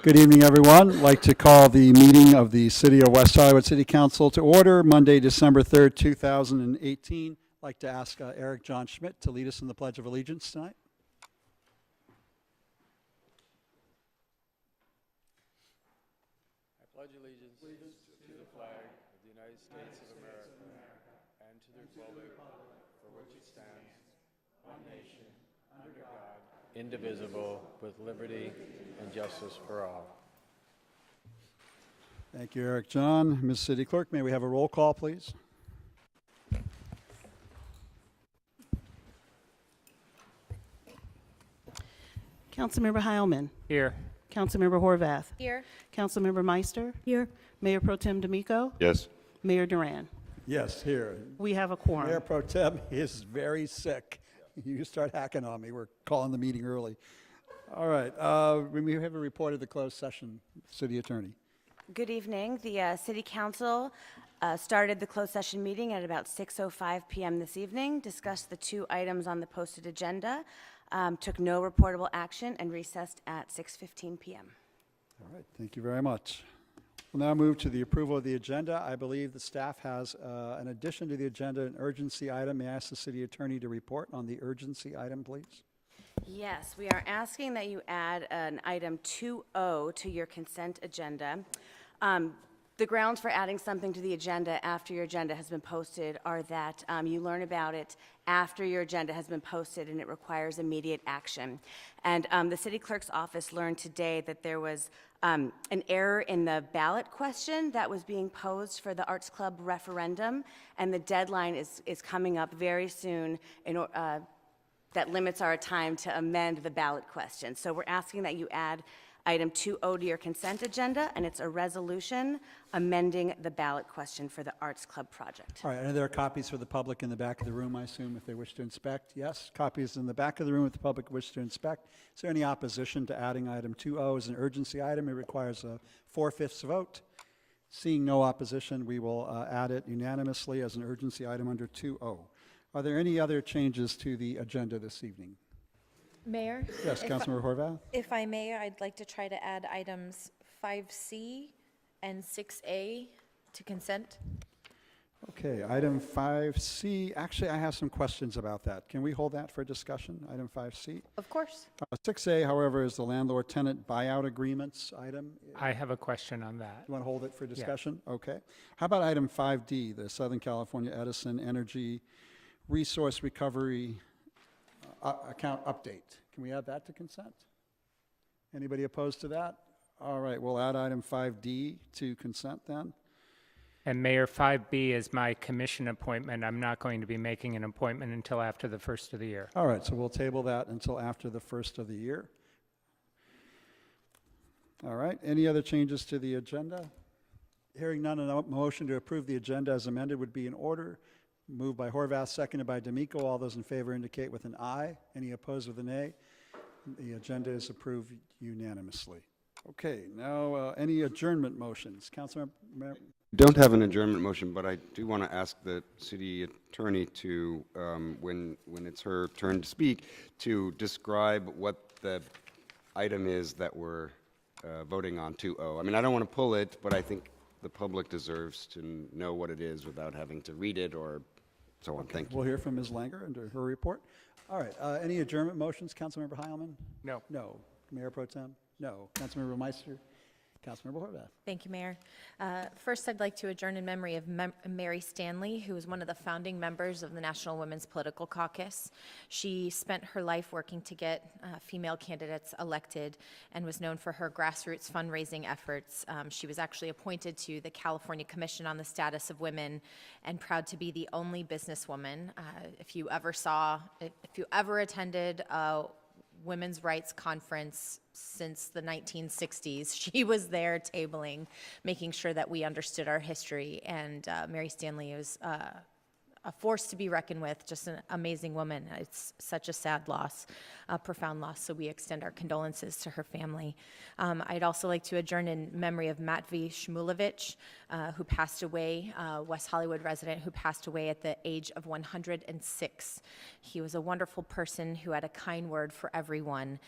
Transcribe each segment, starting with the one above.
Good evening, everyone. I'd like to call the meeting of the City of West Hollywood City Council to order, Monday, December 3rd, 2018. I'd like to ask Eric John Schmidt to lead us in the Pledge of Allegiance tonight. I pledge allegiance to the flag of the United States of America and to the republic for which it stands, one nation, under God, indivisible, with liberty and justice for all. Thank you, Eric John. Ms. City Clerk, may we have a roll call, please? Councilmember Heilman. Here. Councilmember Horvath. Here. Councilmember Meister. Here. Mayor Pro Tem D'Amico. Yes. Mayor Duran. Yes, here. We have a quorum. Mayor Pro Tem is very sick. You start hacking on me. We're calling the meeting early. All right. We have a report of the closed session. City Attorney. Good evening. The City Council started the closed session meeting at about 6:05 p.m. this evening, discussed the two items on the posted agenda, took no reportable action, and recessed at 6:15 p.m. All right. Thank you very much. We'll now move to the approval of the agenda. I believe the staff has an addition to the agenda, an urgency item. May I ask the City Attorney to report on the urgency item, please? Yes, we are asking that you add an item 2O to your consent agenda. The grounds for adding something to the agenda after your agenda has been posted are that you learn about it after your agenda has been posted and it requires immediate action. And the city clerk's office learned today that there was an error in the ballot question that was being posed for the Arts Club referendum, and the deadline is coming up very soon that limits our time to amend the ballot question. So we're asking that you add item 2O to your consent agenda, and it's a resolution amending the ballot question for the Arts Club project. All right, and there are copies for the public in the back of the room, I assume, if they wish to inspect. Yes, copies in the back of the room if the public wish to inspect. Is there any opposition to adding item 2O as an urgency item? It requires a 4/5 vote. Seeing no opposition, we will add it unanimously as an urgency item under 2O. Are there any other changes to the agenda this evening? Mayor? Yes, Councilmember Horvath? If I may, I'd like to try to add items 5C and 6A to consent. Okay, item 5C. Actually, I have some questions about that. Can we hold that for discussion, item 5C? Of course. 6A, however, is the landlord-tenant buyout agreements item. I have a question on that. You want to hold it for discussion? Okay. How about item 5D, the Southern California Edison Energy Resource Recovery account update? Can we add that to consent? Anybody opposed to that? All right, we'll add item 5D to consent then. And Mayor, 5B is my commission appointment. I'm not going to be making an appointment until after the first of the year. All right, so we'll table that until after the first of the year. All right, any other changes to the agenda? Hearing none, a motion to approve the agenda as amended would be in order. Moved by Horvath, seconded by D'Amico. All those in favor indicate with an aye. Any opposed with a nay? The agenda is approved unanimously. Okay, now any adjournment motions? Councilmember? Don't have an adjournment motion, but I do want to ask the city attorney to, when it's her turn to speak, to describe what the item is that we're voting on 2O. I mean, I don't want to pull it, but I think the public deserves to know what it is without having to read it or so on. Thank you. We'll hear from Ms. Langer under her report. All right, any adjournment motions? Councilmember Heilman? No. No. Mayor Pro Tem? No. Councilmember Meister? Councilmember Horvath? Thank you, Mayor. First, I'd like to adjourn in memory of Mary Stanley, who was one of the founding members of the National Women's Political Caucus. She spent her life working to get female candidates elected and was known for her grassroots fundraising efforts. She was actually appointed to the California Commission on the Status of Women and proud to be the only businesswoman. If you ever attended a women's rights conference since the 1960s. She was there tabling, making sure that we understood our history, and Mary Stanley was a force to be reckoned with, just an amazing woman. It's such a sad loss, a profound loss, so we extend our condolences to her family. I'd also like to adjourn in memory of Matvey Shmulevich, who passed away, West Hollywood resident who passed away at the age of 106. He was a wonderful person who had a kind word for everyone.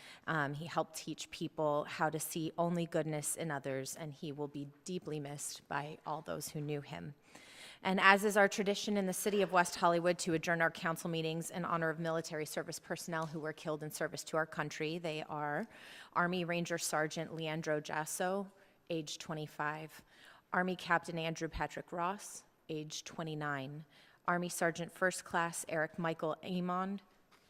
He helped teach people how to see only goodness in others, and he will be deeply missed by all those who knew him. And as is our tradition in the city of West Hollywood, to adjourn our council meetings in honor of military service personnel who were killed in service to our country. They are Army Ranger Sergeant Leandro Jasso, age 25, Army Captain Andrew Patrick Ross, age 29, Army Sergeant First Class Eric Michael Amond,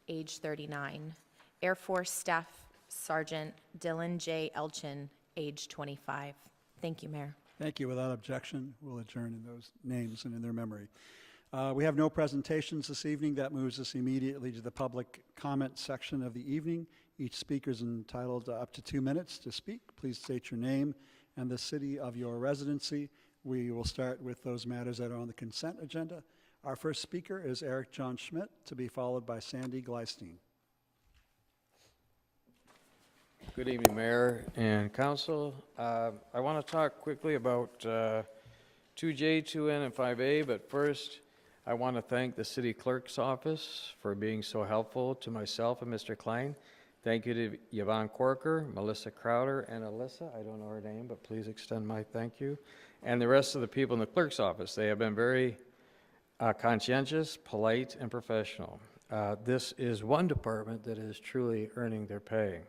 age 39, Air Force Staff Sergeant Dylan J. Elchin, age 25. Thank you, Mayor. Thank you. Without objection, we'll adjourn in those names and in their memory. We have no presentations this evening. That moves us immediately to the public comment section of the evening. Each speaker is entitled up to 2 minutes to speak. Please state your name and the city of your residency. We will start with those matters that are on the consent agenda. Our first speaker is Eric John Schmidt, to be followed by Sandy Gleistein. Good evening, Mayor and Council. I want to talk quickly about 2J, 2N, and 5A, but first I want to thank the City Clerk's Office for being so helpful to myself and Mr. Klein. Thank you to Yvonne Corker, Melissa Crowder, and Alyssa. I don't know her name, but please extend my thank you. And the rest of the people in the Clerk's Office. They have been very conscientious, polite, and professional. This is one department that is truly earning their pay.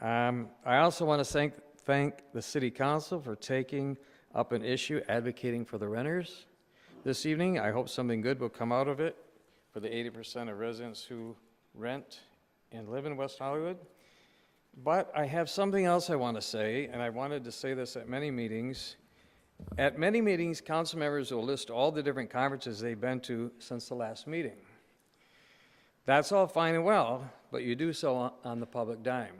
I also want to thank the City Council for taking up an issue advocating for the renters this evening. I hope something good will come out of it for the 80% of residents who rent and live in West Hollywood. But I have something else I want to say, and I wanted to say this at many meetings. At many meetings, council members will list all the different conferences they've been to since the last meeting. That's all fine and well, but you do so on the public dime.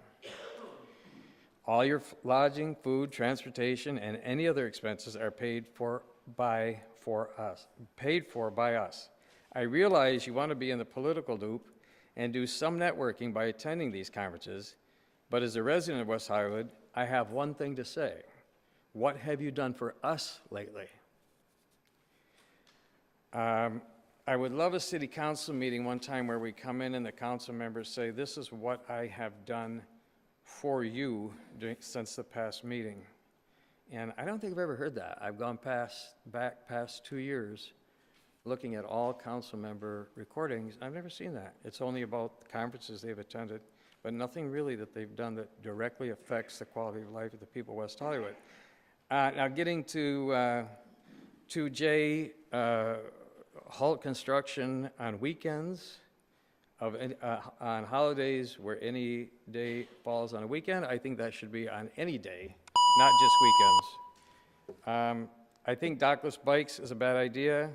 All your lodging, food, transportation, and any other expenses are paid for by us. I realize you want to be in the political loop and do some networking by attending these conferences, but as a resident of West Hollywood, I have one thing to say. What have you done for us lately? I would love a city council meeting one time where we come in and the council members say, this is what I have done for you since the past meeting. And I don't think I've ever heard that. I've gone back past 2 years looking at all council member recordings. I've never seen that. It's only about the conferences they've attended, but nothing really that they've done that directly affects the quality of life of the people of West Hollywood. Now getting to 2J, halt construction on weekends, on holidays where any day falls on a weekend. I think that should be on any day, not just weekends. I think dockless bikes is a bad idea.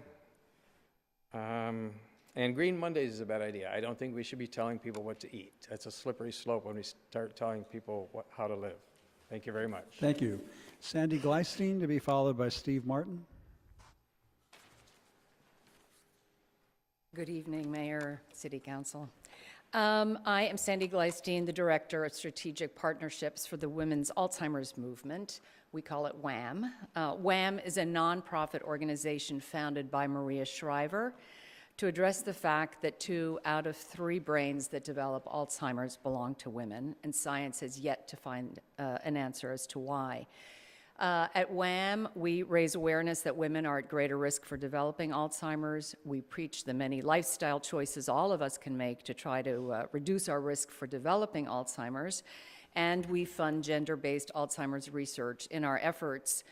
And Green Mondays is a bad idea. I don't think we should be telling people what to eat. That's a slippery slope when we start telling people how to live. Thank you very much. Thank you. Sandy Gleistein, to be followed by Steve Martin. Good evening, Mayor, City Council. I am Sandy Gleistein, the Director of Strategic Partnerships for the Women's Alzheimer's Movement. We call it WHAM. WHAM is a nonprofit organization founded by Maria Shriver to address the fact that 2 out of 3 brains that develop Alzheimer's belong to women, and science has yet to find an answer as to why. At WHAM, we raise awareness that women are at greater risk for developing Alzheimer's. We preach the many lifestyle choices all of us can make to try to reduce our risk for developing Alzheimer's. And we fund gender-based Alzheimer's research in our efforts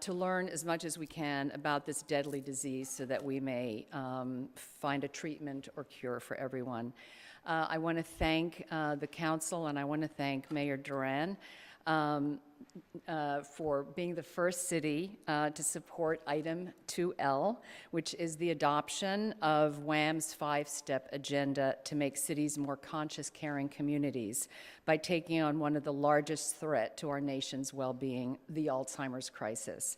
to learn as much as we can about this deadly disease so that we may find a treatment or cure for everyone. I want to thank the council, and I want to thank Mayor Duran for being the first city to support item 2L, which is the adoption of WHAM's 5-step agenda to make cities more conscious, caring communities by taking on one of the largest threat to our nation's well-being, the Alzheimer's crisis.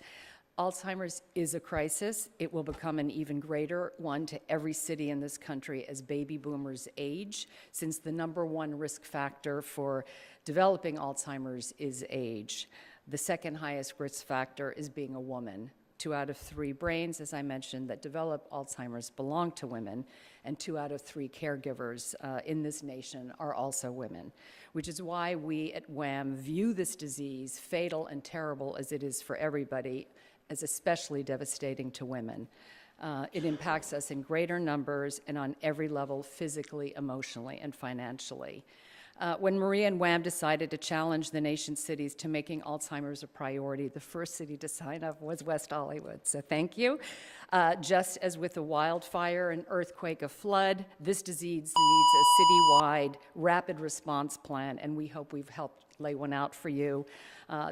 Alzheimer's is a crisis. It will become an even greater one to every city in this country as baby boomers age, since the number one risk factor for developing Alzheimer's is age. The second highest risk factor is being a woman. 2 out of 3 brains, as I mentioned, that develop Alzheimer's belong to women, and 2 out of 3 caregivers in this nation are also women, which is why we at WHAM view this disease, fatal and terrible as it is for everybody, as especially devastating to women. It impacts us in greater numbers and on every level, physically, emotionally, and financially. When Maria and WHAM decided to challenge the nation's cities to making Alzheimer's a priority, the first city to sign up was West Hollywood, so thank you. Just as with a wildfire, an earthquake, a flood, this disease needs a citywide rapid response plan, and we hope we've helped lay one out for you.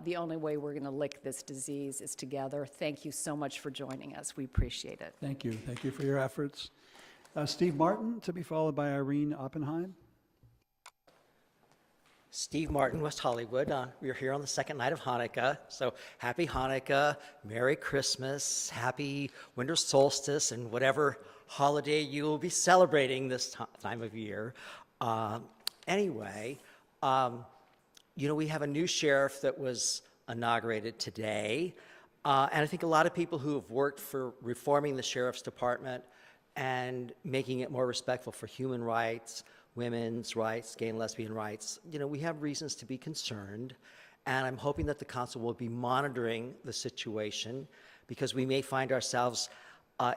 The only way we're going to lick this disease is together. Thank you so much for joining us. We appreciate it. Thank you. Thank you for your efforts. Steve Martin, to be followed by Irene Oppenheim. Steve Martin, West Hollywood. We're here on the second night of Hanukkah, so happy Hanukkah, Merry Christmas, happy winter solstice, and whatever holiday you will be celebrating this time of year. Anyway, you know, we have a new sheriff that was inaugurated today, and I think a lot of people who have worked for reforming the sheriff's department and making it more respectful for human rights, women's rights, gay and lesbian rights, you know, we have reasons to be concerned, and I'm hoping that the council will be monitoring the situation, because we may find ourselves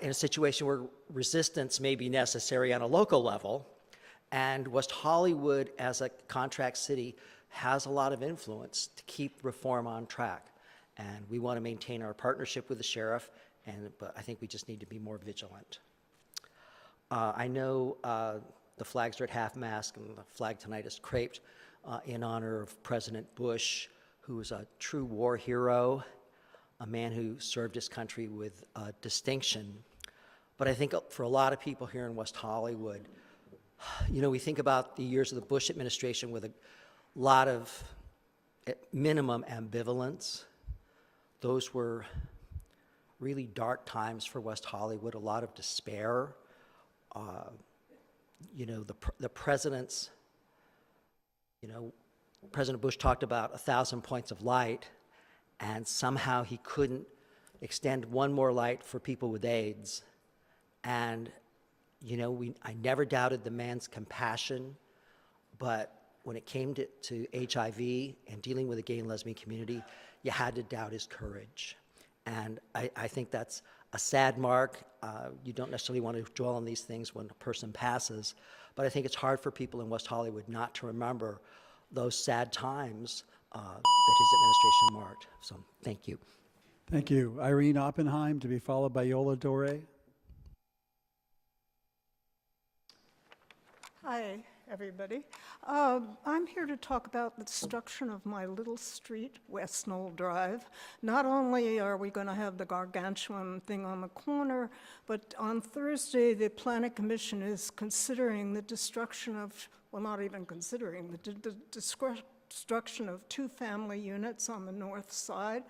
in a situation where resistance may be necessary on a local level, and West Hollywood as a contract city has a lot of influence to keep reform on track, and we want to maintain our partnership with the sheriff, but I think we just need to be more vigilant. I know the flags are at half-mast, and the flag tonight is craped in honor of President Bush, who was a true war hero, a man who served his country with distinction. But I think for a lot of people here in West Hollywood, you know, we think about the years of the Bush administration with a lot of, at minimum, ambivalence. Those were really dark times for West Hollywood, a lot of despair. You know, the president's, you know, President Bush talked about 1,000 points of light, and somehow he couldn't extend one more light for people with AIDS. And, you know, I never doubted the man's compassion, but when it came to HIV and dealing with the gay and lesbian community, you had to doubt his courage. And I think that's a sad mark. You don't necessarily want to dwell on these things when a person passes, but I think it's hard for people in West Hollywood not to remember those sad times that his administration marked. So thank you. Thank you. Irene Oppenheim, to be followed by Yola Dore. Hi, everybody. I'm here to talk about the destruction of my little street, West Knoll Drive. Not only are we going to have the gargantuan thing on the corner, but on Thursday, the Planning Commission is considering the destruction of, well, not even considering, the destruction of 2 family units on the north side.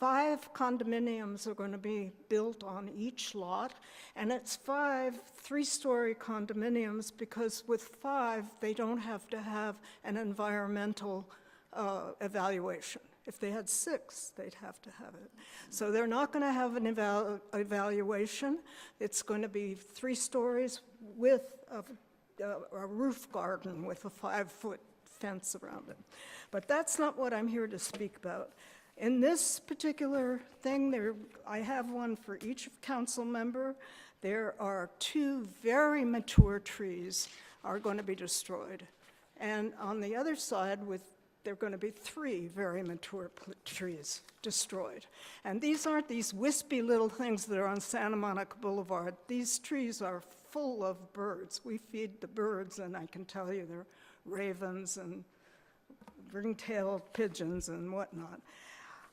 5 condominiums are going to be built on each lot, and it's 5 3-story condominiums, because with 5, they don't have to have an environmental evaluation. If they had 6, they'd have to have it. So they're not going to have an evaluation. It's going to be 3 stories with a roof garden with a 5-foot fence around it. But that's not what I'm here to speak about. In this particular thing, I have one for each council member. There are 2 very mature trees are going to be destroyed. And on the other side, there are going to be 3 very mature trees destroyed. And these aren't these wispy little things that are on Santa Monica Boulevard. These trees are full of birds. We feed the birds, and I can tell you they're ravens and ring-tailed pigeons and whatnot.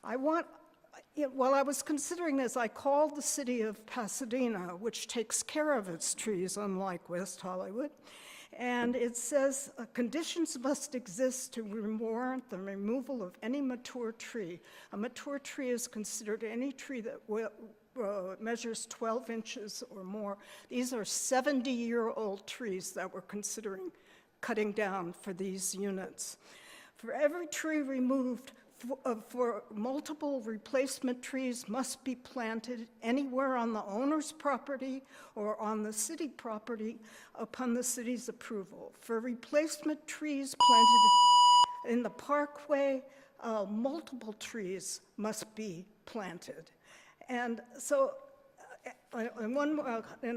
While I was considering this, I called the city of Pasadena, which takes care of its trees, unlike West Hollywood, And it says, conditions must exist to warrant the removal of any mature tree. A mature tree is considered any tree that measures 12 inches or more. These are 70-year-old trees that we're considering cutting down for these units. For every tree removed, for multiple replacement trees must be planted anywhere on the owner's property or on the city property upon the city's approval. For replacement trees planted in the parkway, multiple trees must be planted. And so in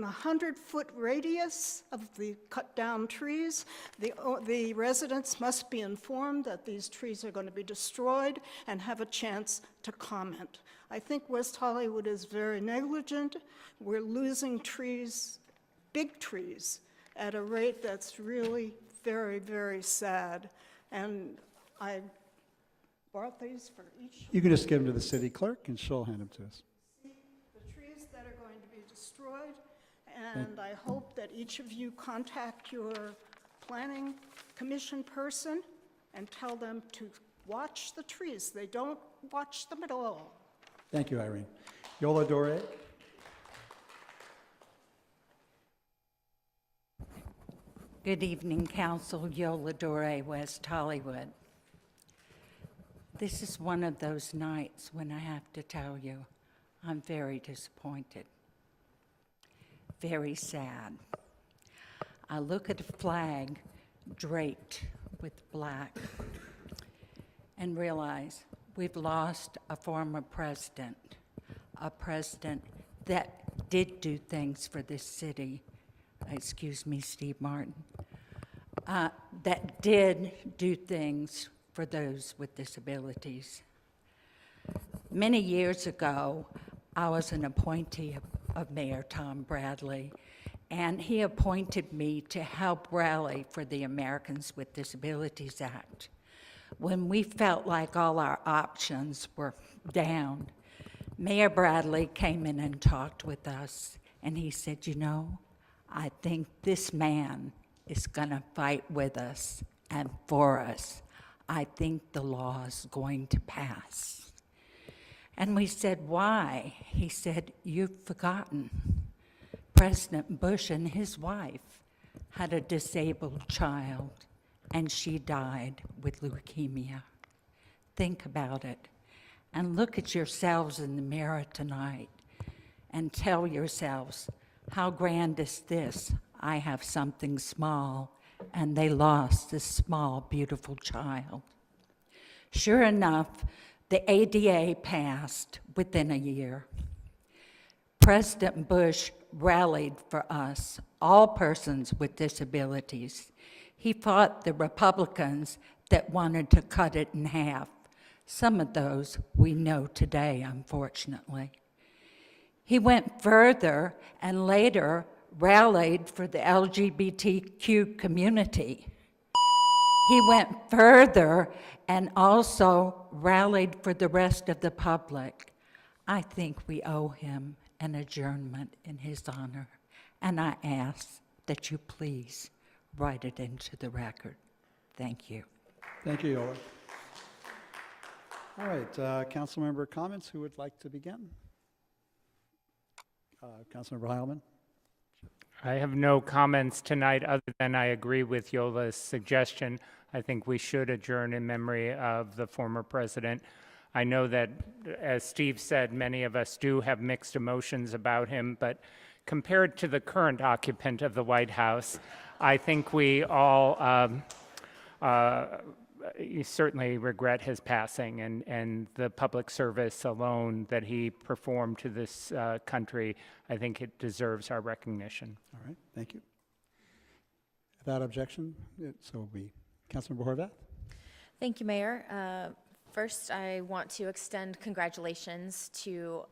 a 100-foot radius of the cut-down trees, the residents must be informed that these trees are going to be destroyed and have a chance to comment. I think West Hollywood is very negligent. We're losing trees, big trees, at a rate that's really very, very sad. And I brought these for each. You can just give them to the city clerk, and she'll hand them to us. Destroyed, and I hope that each of you contact your planning commission person and tell them to watch the trees. They don't watch them at all. Thank you, Irene. Yola Dore. Good evening, Council. Yola Dore, West Hollywood. This is one of those nights when I have to tell you I'm very disappointed. Very sad. I look at a flag draped with black and realize we've lost a former president, a president that did do things for this city. Excuse me, Steve Martin. That did do things for those with disabilities. Many years ago, I was an appointee of Mayor Tom Bradley, and he appointed me to help rally for the Americans with Disabilities Act. When we felt like all our options were down, Mayor Bradley came in and talked with us, and he said, you know, I think this man is gonna fight with us and for us. I think the law is going to pass. And we said, why? He said, you've forgotten. President Bush and his wife had a disabled child, and she died with leukemia. Think about it, and look at yourselves in the mirror tonight, and tell yourselves, how grand is this? I have something small, and they lost this small, beautiful child. Sure enough, the ADA passed within a year. President Bush rallied for us, all persons with disabilities. He fought the Republicans that wanted to cut it in half. Some of those we know today, unfortunately. He went further and later rallied for the LGBTQ community. He went further and also rallied for the rest of the public. I think we owe him an adjournment in his honor, and I ask that you please write it into the record. Thank you. Thank you, Yola. All right, council member comments. Who would like to begin? Councilmember Heilman. I have no comments tonight other than I agree with Yola's suggestion. I think we should adjourn in memory of the former president. I know that, as Steve said, many of us do have mixed emotions about him, but compared to the current occupant of the White House, I think we all certainly regret his passing, and the public service alone that he performed to this country. I think it deserves our recognition. All right, thank you. Without objection, so will be Councilmember Horvath. Thank you, Mayor. First, I want to extend congratulations to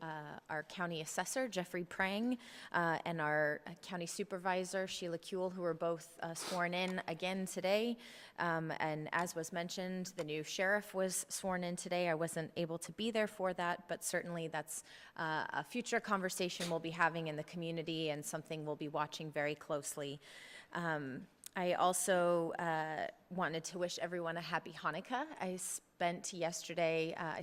our county assessor, Jeffrey Prang, and our county supervisor, Sheila Kuehl, who were both sworn in again today. And as was mentioned, the new sheriff was sworn in today. I wasn't able to be there for that, but certainly that's a future conversation we'll be having in the community and something we'll be watching very closely. I also wanted to wish everyone a happy Hanukkah. I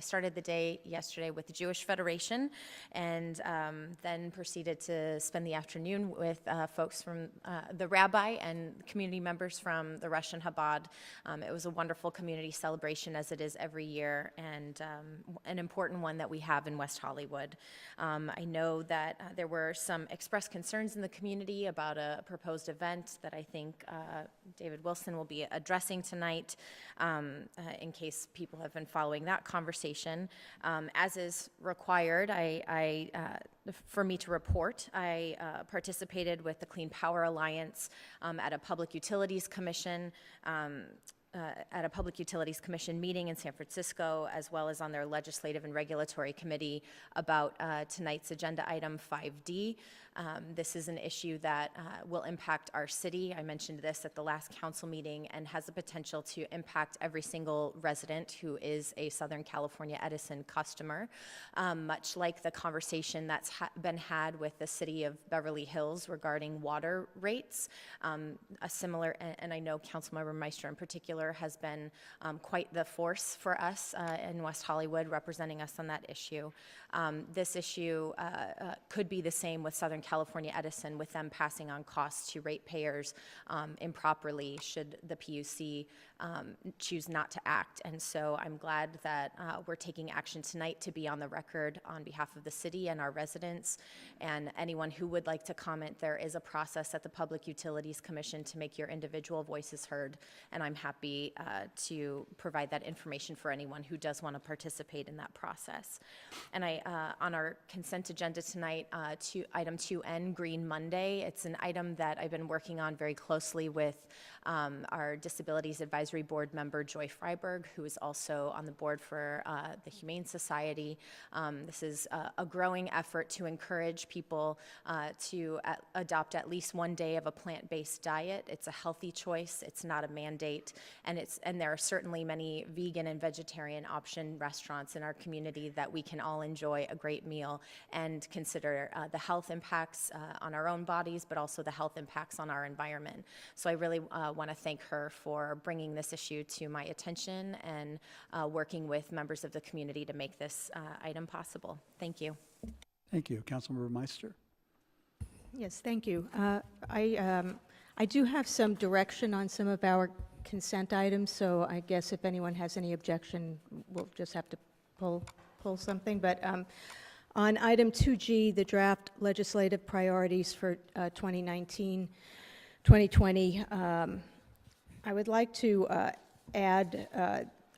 started the day yesterday with the Jewish Federation, and then proceeded to spend the afternoon with folks from the rabbi and community members from the Russian Chabad. It was a wonderful community celebration, as it is every year, and an important one that we have in West Hollywood. I know that there were some expressed concerns in the community about a proposed event that I think David Wilson will be addressing tonight, in case people have been following that conversation. As is required, for me to report, I participated with the Clean Power Alliance at a Public Utilities Commission meeting in San Francisco, as well as on their Legislative and Regulatory Committee about tonight's agenda item 5D. This is an issue that will impact our city. I mentioned this at the last council meeting, and has the potential to impact every single resident who is a Southern California Edison customer, much like the conversation that's been had with the city of Beverly Hills regarding water rates. A similar, and I know Councilmember Meister in particular has been quite the force for us in West Hollywood, representing us on that issue. This issue could be the same with Southern California Edison, with them passing on costs to ratepayers improperly should the PUC choose not to act. And so I'm glad that we're taking action tonight to be on the record on behalf of the city and our residents. And anyone who would like to comment, there is a process at the Public Utilities Commission to make your individual voices heard, and I'm happy to provide that information for anyone who does want to participate in that process. And on our consent agenda tonight, item 2N, Green Monday. It's an item that I've been working on very closely with our Disabilities Advisory Board member, Joy Freiberg, who is also on the board for the Humane Society. This is a growing effort to encourage people to adopt at least one day of a plant-based diet. It's a healthy choice. It's not a mandate. And there are certainly many vegan and vegetarian option restaurants in our community that we can all enjoy a great meal and consider the health impacts on our own bodies, but also the health impacts on our environment. So I really want to thank her for bringing this issue to my attention and working with members of the community to make this item possible. Thank you. Thank you. Councilmember Meister. Yes, thank you. I do have some direction on some of our consent items, so I guess if anyone has any objection, we'll just have to pull something. But on item 2G, the draft legislative priorities for 2019-2020, I would like to add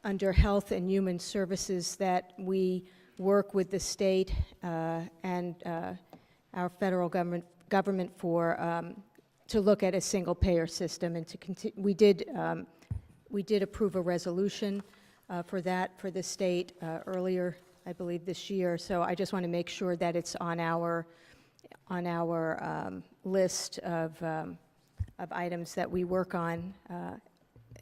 under Health and Human Services that we work with the state and our federal government for to look at a single payer system and to continue. We did approve a resolution for that for the state earlier, I believe, this year. So I just want to make sure that it's on our list of items that we work on,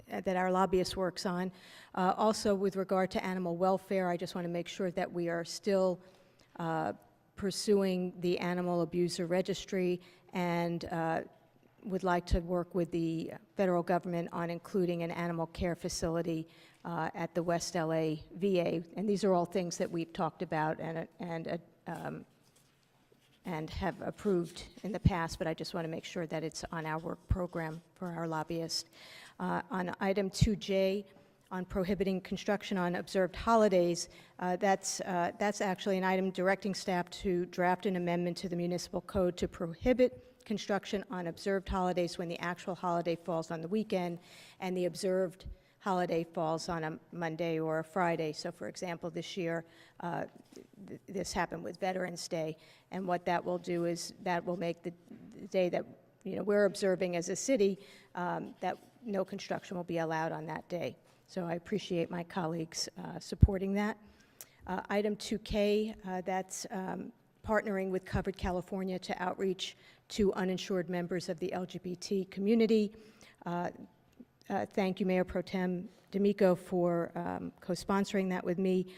that our lobbyist works on. Also, with regard to animal welfare, I just want to make sure that we are still pursuing the Animal Abuser Registry, and would like to work with the federal government on including an animal care facility at the West LA VA. And these are all things that we've talked about and have approved in the past, but I just want to make sure that it's on our work program for our lobbyist. On item 2J, on prohibiting construction on observed holidays, that's actually an item directing staff to draft an amendment to the municipal code to prohibit construction on observed holidays when the actual holiday falls on the weekend and the observed holiday falls on a Monday or a Friday. So for example, this year, this happened with Veterans Day, and what that will do is that will make the day that we're observing as a city, that no construction will be allowed on that day. So I appreciate my colleagues supporting that. Item 2K, that's partnering with Covered California to outreach to uninsured members of the LGBT community. Thank you, Mayor Pro Tem D'Amico, for co-sponsoring that with me.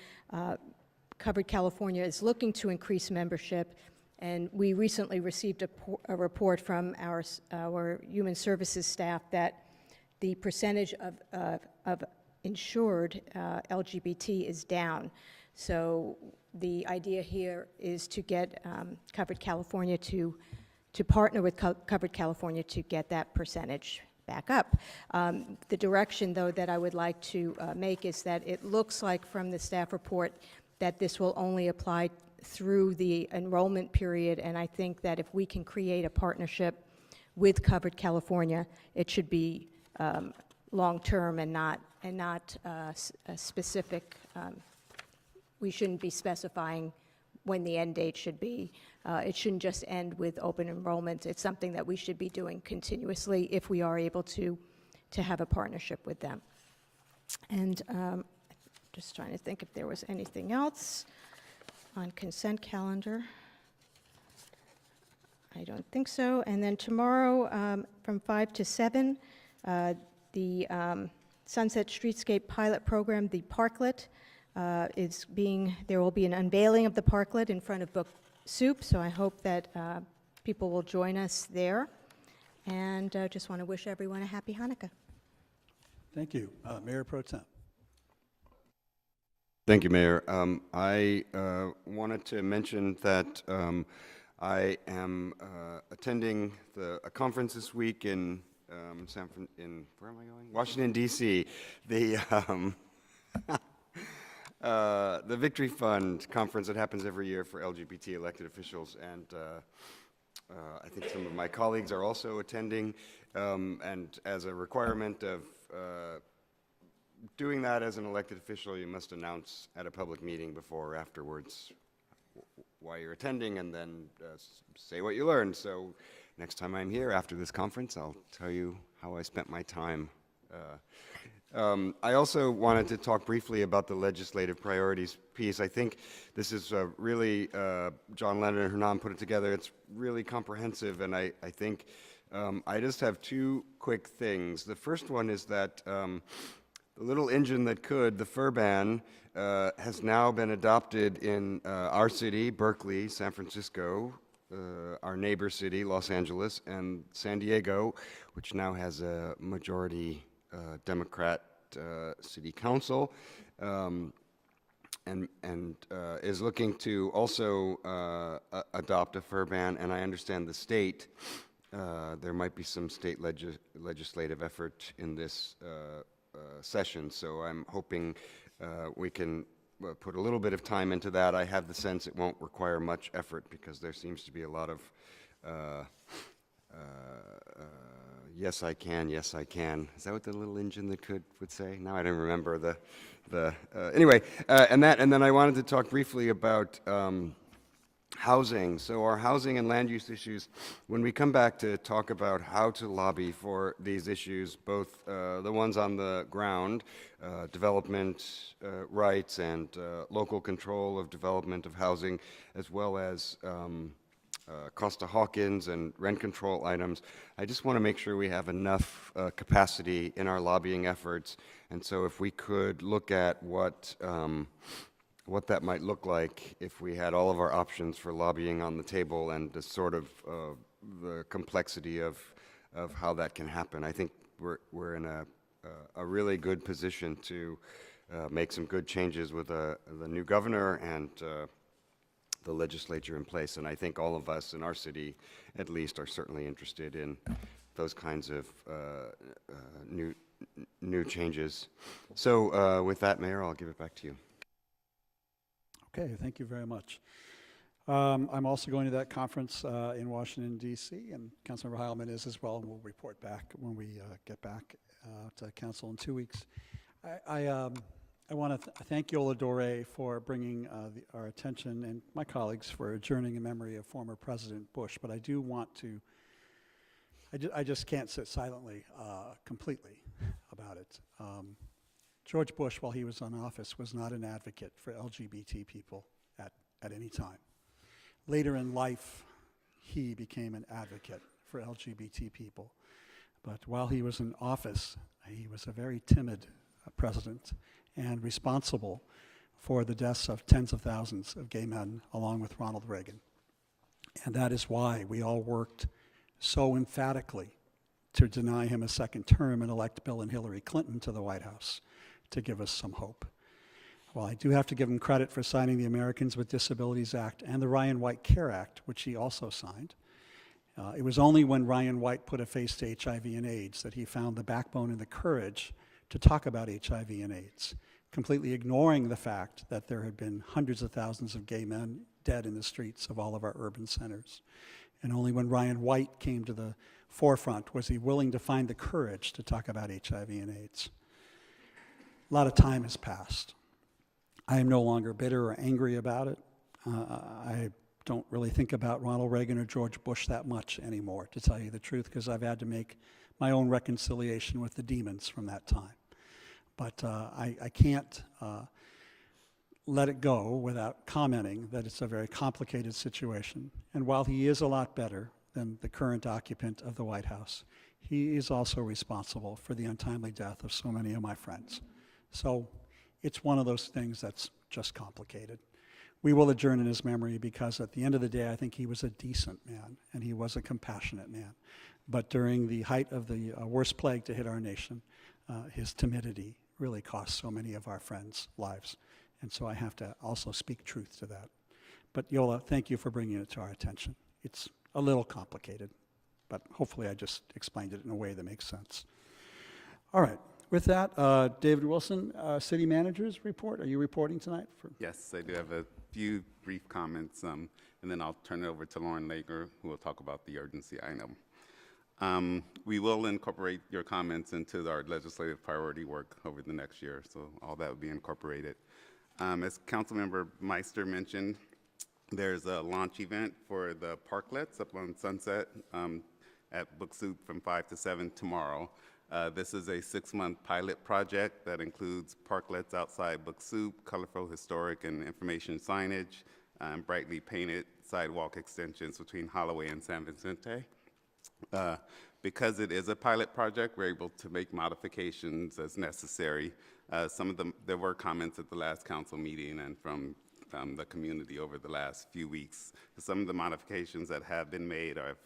Covered California is looking to increase membership And we recently received a report from our human services staff that the percentage of insured LGBT is down. So the idea here is to get Covered California to partner with Covered California to get that percentage back up. The direction, though, that I would like to make is that it looks like from the staff report that this will only apply through the enrollment period, and I think that if we can create a partnership with Covered California, it should be long-term and not a specific. We shouldn't be specifying when the end date should be. It shouldn't just end with open enrollment. It's something that we should be doing continuously if we are able to have a partnership with them. And just trying to think if there was anything else on consent calendar. I don't think so. And then tomorrow from 5 to 7, the Sunset Streetscape Pilot Program, the Parklet, there will be an unveiling of the Parklet in front of Book Soup, so I hope that people will join us there. And just want to wish everyone a happy Hanukkah. Thank you. Mayor Pro Tem. Thank you, Mayor. I wanted to mention that I am attending a conference this week in where am I going? Washington, D.C. The Victory Fund conference that happens every year for LGBT elected officials, and I think some of my colleagues are also attending, and as a requirement of doing that as an elected official, you must announce at a public meeting before or afterwards why you're attending, and then say what you learned. So next time I'm here after this conference, I'll tell you how I spent my time. I also wanted to talk briefly about the legislative priorities piece. I think this is really, John Lennon and Hernan put it together. It's really comprehensive, and I think I just have two quick things. The first one is that the little engine that could, the fur ban, has now been adopted in our city, Berkeley, San Francisco, our neighbor city, Los Angeles, and San Diego, which now has a majority Democrat city council, and is looking to also adopt a fur ban. And I understand the state, there might be some state legislative effort in this session, so I'm hoping we can put a little bit of time into that. I have the sense it won't require much effort because there seems to be a lot of yes, I can, yes, I can. Is that what the little engine that could would say? Now I don't remember anyway, and then I wanted to talk briefly about housing. So our housing and land use issues, when we come back to talk about how to lobby for these issues, both the ones on the ground, development rights and local control of development of housing, as well as Costa-Hawkins and rent control items, I just want to make sure we have enough capacity in our lobbying efforts. And so if we could look at what that might look like if we had all of our options for lobbying on the table, and the sort of the complexity of how that can happen. I think we're in a really good position to make some good changes with the new governor and the legislature in place, and I think all of us in our city, at least, are certainly interested in those kinds of new changes. So with that, Mayor, I'll give it back to you. Okay, thank you very much. I'm also going to that conference in Washington, D.C., and Councilmember Heilman is as well, and we'll report back when we get back to council in 2 weeks. I want to thank Yola Dore for bringing our attention, and my colleagues for adjourning in memory of former President Bush, but I do want to, I just can't sit silently completely about it. George Bush, while he was in office, was not an advocate for LGBT people at any time. Later in life, he became an advocate for LGBT people. But while he was in office, he was a very timid president and responsible for the deaths of tens of thousands of gay men, along with Ronald Reagan. And that is why we all worked so emphatically to deny him a second term and elect Bill and Hillary Clinton to the White House to give us some hope. Well, I do have to give him credit for signing the Americans with Disabilities Act and the Ryan White Care Act, which he also signed. It was only when Ryan White put a face to HIV and AIDS that he found the backbone and the courage to talk about HIV and AIDS, completely ignoring the fact that there had been hundreds of thousands of gay men dead in the streets of all of our urban centers. And only when Ryan White came to the forefront was he willing to find the courage to talk about HIV and AIDS. A lot of time has passed. I am no longer bitter or angry about it. I don't really think about Ronald Reagan or George Bush that much anymore, to tell you the truth, because I've had to make my own reconciliation with the demons from that time. But I can't let it go without commenting that it's a very complicated situation. And while he is a lot better than the current occupant of the White House, he is also responsible for the untimely death of so many of my friends. So it's one of those things that's just complicated. We will adjourn in his memory because at the end of the day, I think he was a decent man and he was a compassionate man. But during the height of the worst plague to hit our nation, his timidity really cost so many of our friends' lives. And so I have to also speak truth to that. But Yola, thank you for bringing it to our attention. It's a little complicated, but hopefully I just explained it in a way that makes sense. All right. With that, David Wilson, City Manager's report. Are you reporting tonight? Yes, I do have a few brief comments, and then I'll turn it over to Lauren Lager, who will talk about the urgency item. We will incorporate your comments into our legislative priority work over the next year, so all that will be incorporated. As Councilmember Meister mentioned, there's a launch event for the parklets up on Sunset at Book Soup from 5 to 7 tomorrow. This is a 6-month pilot project that includes parklets outside Book Soup, colorful historic and information signage, and brightly painted sidewalk extensions between Holloway and San Vicente. Because it is a pilot project, we're able to make modifications as necessary. There were comments at the last council meeting and from the community over the last few weeks. Some of the modifications that have been made are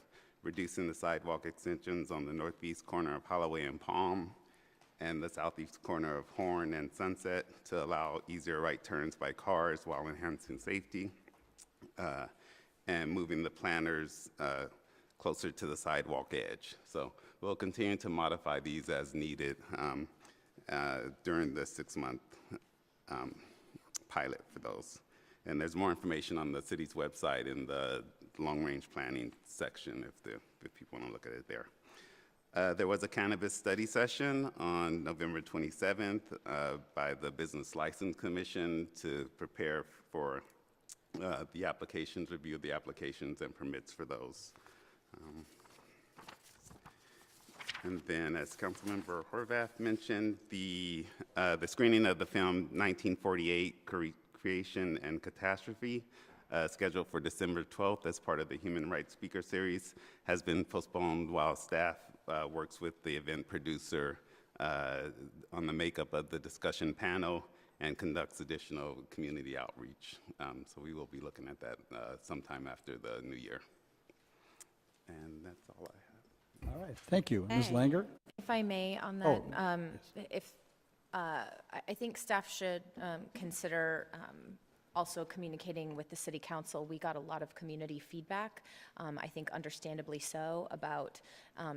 reducing the sidewalk extensions on the northeast corner of Holloway and Palm and the southeast corner of Horn and Sunset to allow easier right turns by cars while enhancing safety, and moving the planters closer to the sidewalk edge. So we'll continue to modify these as needed during the 6-month pilot for those. And there's more information on the city's website in the long-range planning section if people want to look at it there. There was a cannabis study session on November 27th by the Business License Commission to prepare for the applications, review the applications and permits for those. And then, as Councilmember Horvath mentioned, the screening of the film 1948, Creation and Catastrophe, scheduled for December 12th as part of the Human Rights Speaker Series, has been postponed while staff works with the event producer on the makeup of the discussion panel and conducts additional community outreach. So we will be looking at that sometime after the new year. And that's all I have. All right, thank you. Ms. Hey. Langer? If I may, on that, I think staff should consider also communicating with the city council. We got a lot of community feedback, I think understandably so, about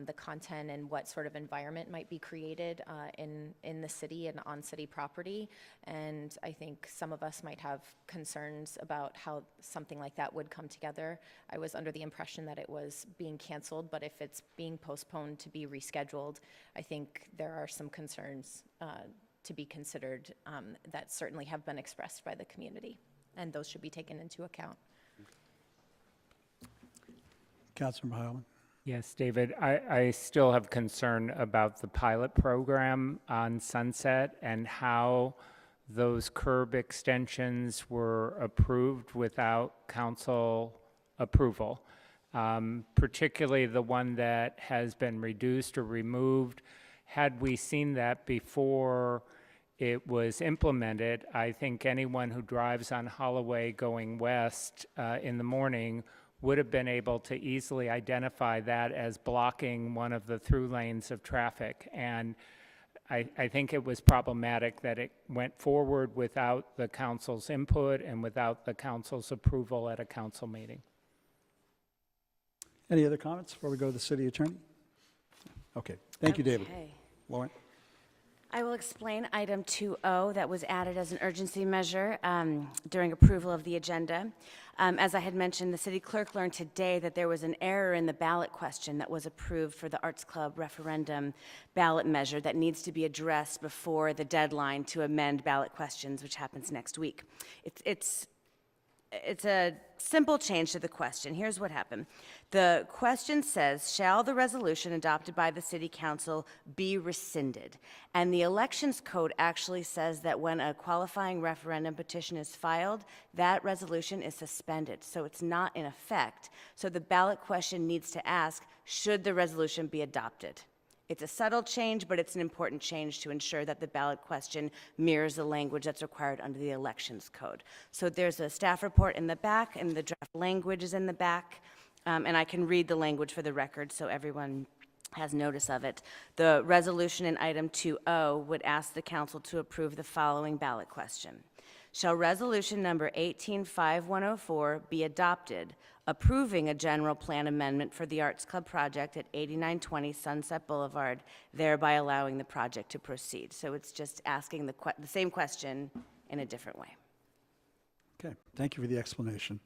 the content and what sort of environment might be created in the city and on city property. And I think some of us might have concerns about how something like that would come together. I was under the impression that it was being canceled, but if it's being postponed to be rescheduled, I think there are some concerns to be considered that certainly have been expressed by the community, and those should be taken into account. Councilmember Heilman? Yes, David, I still have concern about the pilot program on Sunset and how those curb extensions were approved without council approval, particularly the one that has been reduced or removed. Had we seen that before it was implemented, I think anyone who drives on Holloway going west in the morning would have been able to easily identify that as blocking one of the through lanes of traffic. And I think it was problematic that it went forward without the council's input and without the council's approval at a council meeting. Any other comments before we go to the city attorney? Okay, thank you, David. Okay. Lauren? I will explain item 2O that was added as an urgency measure during approval of the agenda. As I had mentioned, the city clerk learned today that there was an error in the ballot question that was approved for the Arts Club referendum ballot measure that needs to be addressed before the deadline to amend ballot questions, which happens next week. It's a simple change to the question. Here's what happened. The question says, shall the resolution adopted by the city council be rescinded? And the elections code actually says that when a qualifying referendum petition is filed, that resolution is suspended, so it's not in effect. So the ballot question needs to ask, should the resolution be adopted? It's a subtle change, but it's an important change to ensure that the ballot question mirrors the language that's required under the elections code. So there's a staff report in the back, and the draft language is in the back, and I can read the language for the record so everyone has notice of it. The resolution in item 2O would ask the council to approve the following ballot question. Shall resolution number 18-5104 be adopted, approving a general plan amendment for the Arts Club project at 8920 Sunset Boulevard, thereby allowing the project to proceed? So it's just asking the same question in a different way. Okay, thank you for the explanation.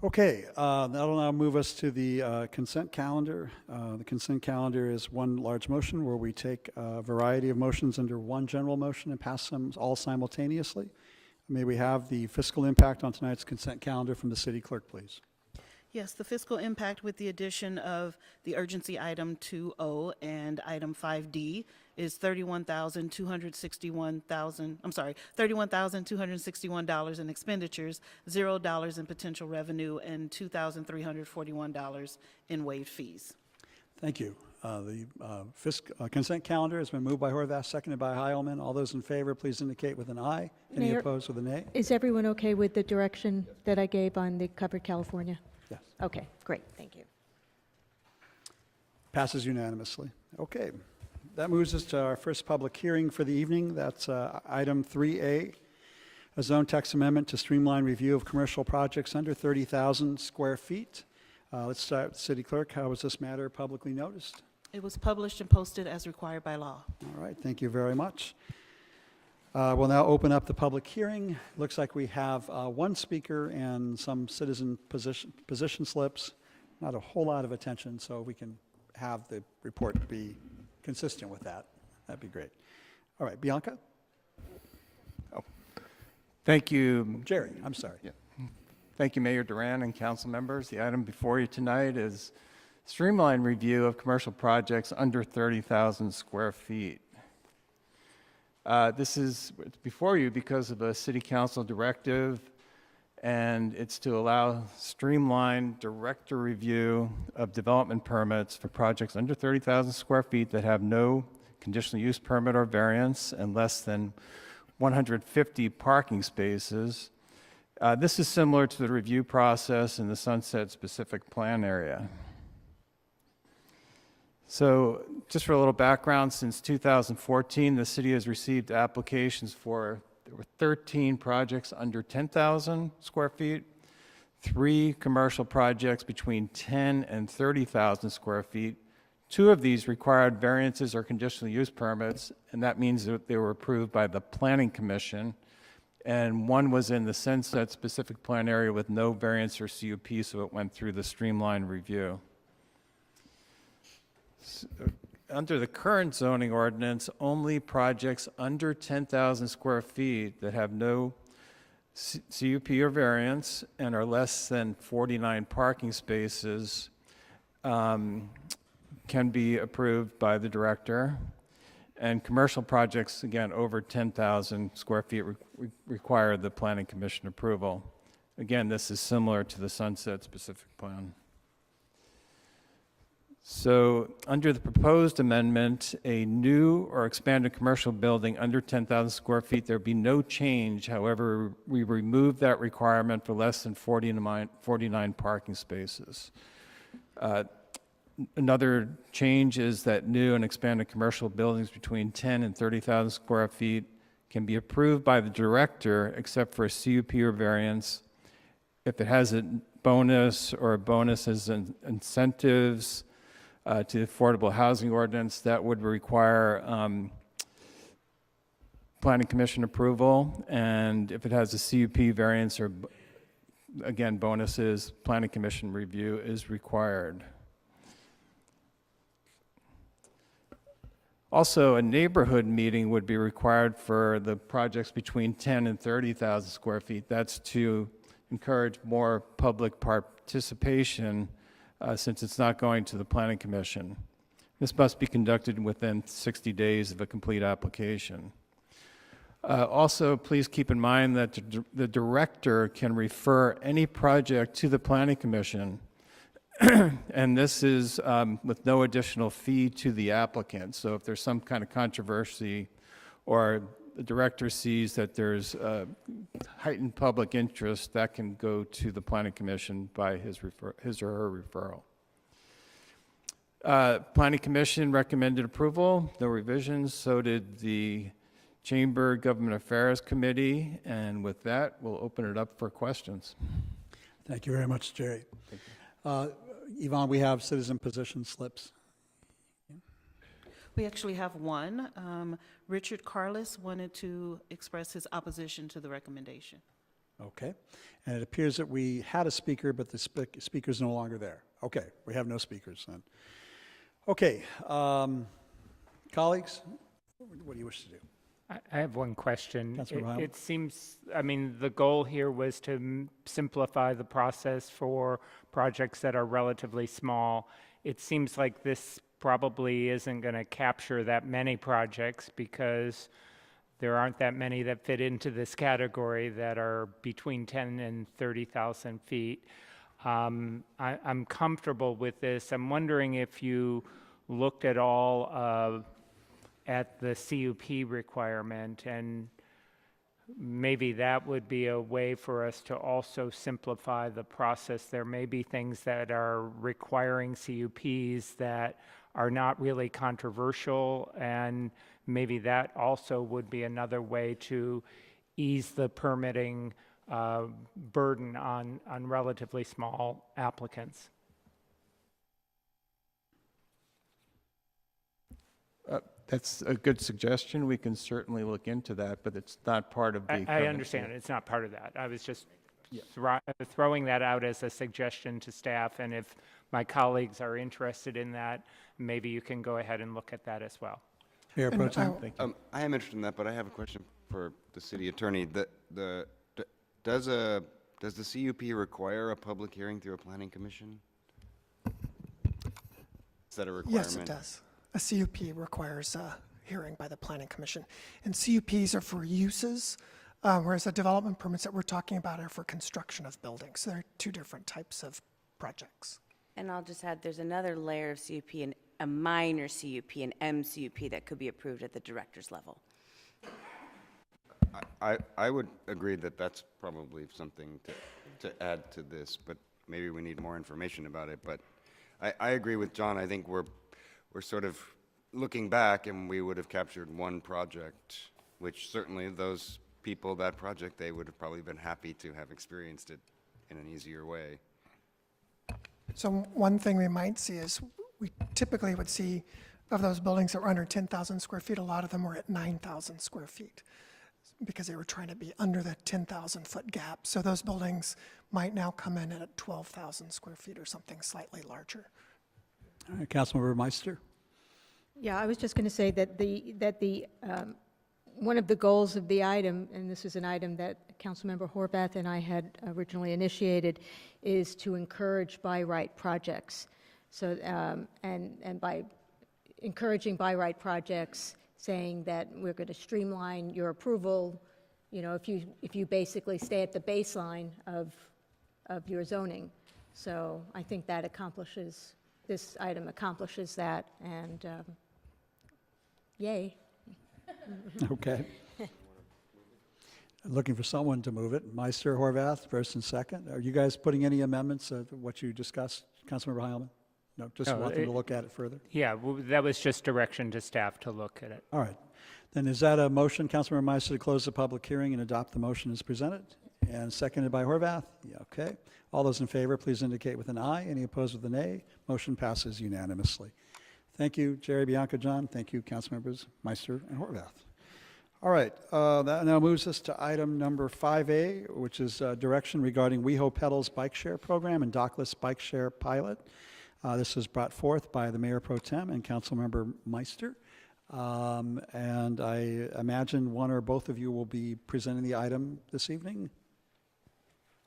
Okay, that'll now move us to the consent calendar. The consent calendar is one large motion where we take a variety of motions under one general motion and pass them all simultaneously. May we have the fiscal impact on tonight's consent calendar from the city clerk, please? Yes, the fiscal impact with the addition of the urgency item 2O and item 5D is $31,261 in expenditures, $0 in potential revenue, and $2,341 in waived fees. Thank you. The consent calendar has been moved by Horvath, seconded by Heilman. All those in favor, please indicate with an aye. Any Mayor, opposed with a nay? Is everyone okay with the direction that I gave on the covered California? Yes. Okay, great, thank you. Passes unanimously. Okay. That moves us to our first public hearing for the evening. That's item 3A, a zone text amendment to streamline review of commercial projects under 30,000 square feet. Let's start with City Clerk. How was this matter publicly noticed? It was published and posted as required by law. All right, thank you very much. We'll now open up the public hearing. Looks like we have one speaker and some citizen position slips. Not a whole lot of attention, so we can have the report be consistent with that. That'd be great. All right, Bianca? Thank you. Jerry, I'm sorry. Yeah. Thank you, Mayor Duran and council members. The item before you tonight is streamline review of commercial projects under 30,000 square feet. This is before you because of a city council directive, and it's to allow streamlined director review of development permits for projects under 30,000 square feet that have no conditional use permit or variance and less than 150 parking spaces. This is similar to the review process in the Sunset Specific Plan area. So just for a little background, since 2014, the city has received applications for 13 projects under 10,000 square feet, 3 commercial projects between 10 and 30,000 square feet. 2 of these required variances or conditional use permits, and that means that they were approved by the Planning Commission. And 1 was in the Sunset Specific Plan area with no variance or CUP, so it went through the streamlined review. Under the current zoning ordinance, only projects under 10,000 square feet that have no CUP or variance and are less than 49 parking spaces can be approved by the director. And commercial projects, again, over 10,000 square feet require the Planning Commission approval. Again, this is similar to the Sunset Specific Plan. So under the proposed amendment, a new or expanded commercial building under 10,000 square feet, there'd be no change. However, we remove that requirement for less than 49 parking spaces. Another change is that new and expanded commercial buildings between 10 and 30,000 square feet can be approved by the director except for a CUP or variance if it has a bonus or bonuses and incentives to the affordable housing ordinance. That would require planning commission approval, and if it has a CUP variance or, again, bonuses, planning commission review is required. Also, a neighborhood meeting would be required for the projects between 10 and 30,000 square feet. That's to encourage more public participation since it's not going to the planning commission. This must be conducted within 60 days of a complete application. Also, please keep in mind that the director can refer any project to the planning commission, and this is with no additional fee to the applicant. So if there's some kind of controversy or the director sees that there's heightened public interest, that can go to the planning commission by his or her referral. Planning commission recommended approval, no revisions, so did the Chamber Government Affairs Committee, and with that, we'll open it up for questions. Thank you very much, Jerry. Yvonne, we have citizen position slips. We actually have one. Richard Carlos wanted to express his opposition to the recommendation. Okay. And it appears that we had a speaker, but the speaker's no longer there. Okay, we have no speakers then. Okay, colleagues, what do you wish to do? I have one question. Councilor Ryle? It seems, I mean, the goal here was to simplify the process for projects that are relatively small. It seems like this probably isn't going to capture that many projects because there aren't that many that fit into this category that are between 10 and 30,000 feet. I'm comfortable with this. I'm wondering if you looked at all at the CUP requirement, and maybe that would be a way for us to also simplify the process. There may be things that are requiring CUPs that are not really controversial, and maybe that also would be another way to ease the permitting burden on relatively small applicants. That's a good suggestion. We can certainly look into that, but it's not part of the. I understand. It's not part of that. I was just throwing that out as a suggestion to staff, and if my colleagues are interested in that, maybe you can go ahead and look at that as well. Mayor Pro Tem. I am interested in that, but I have a question for the city attorney. Does the CUP require a public hearing through a planning commission? Is that a requirement? Yes, it does. A CUP requires a hearing by the Planning Commission. And CUPs are for uses, whereas the development permits that we're talking about are for construction of buildings. So they're two different types of projects. And I'll just add, there's another layer of CUP, and a minor CUP, an MCUP, that could be approved at the director's level. I would agree that that's probably something to add to this, but maybe we need more information about it. But I agree with John. I think we're sort of looking back, and we would have captured one project, which certainly those people, that project, they would have probably been happy to have experienced it in an easier way. So one thing we might see is we typically would see of those buildings that were under 10,000 square feet, a lot of them were at 9,000 square feet because they were trying to be under the 10,000 foot gap. So those buildings might now come in at 12,000 square feet or something slightly larger. All right, Councilmember Meister. Yeah, I was just going to say that one of the goals of the item, and this is an item that Councilmember Horvath and I had originally initiated, is to encourage by right projects. So, and by encouraging by right projects, saying that we're going to streamline your approval, you know, if you basically stay at the baseline of your zoning. So I think that accomplishes this item accomplishes that, and yay. Okay. Looking for someone to move it. Meister, Horvath, first and second. Are you guys putting any amendments to what you discussed, Councilmember Heilman? No, just No, want them to look at it further? Yeah, that was just direction to staff to look at it. All right. Then is that a motion, Councilmember Meister, to close the public hearing and adopt the motion as presented? And seconded by Horvath? Yeah, okay. All those in favor, please indicate with an aye. Any opposed with a nay? Motion passes unanimously. Thank you, Jerry, Bianca, John. Thank you, Councilmembers Meister and Horvath. All right, that now moves us to item number 5A, which is direction regarding WehoPedals bike share program and dockless bike share pilot. This was brought forth by the Mayor Pro Tem and Councilmember Meister. And I imagine one or both of you will be presenting the item this evening?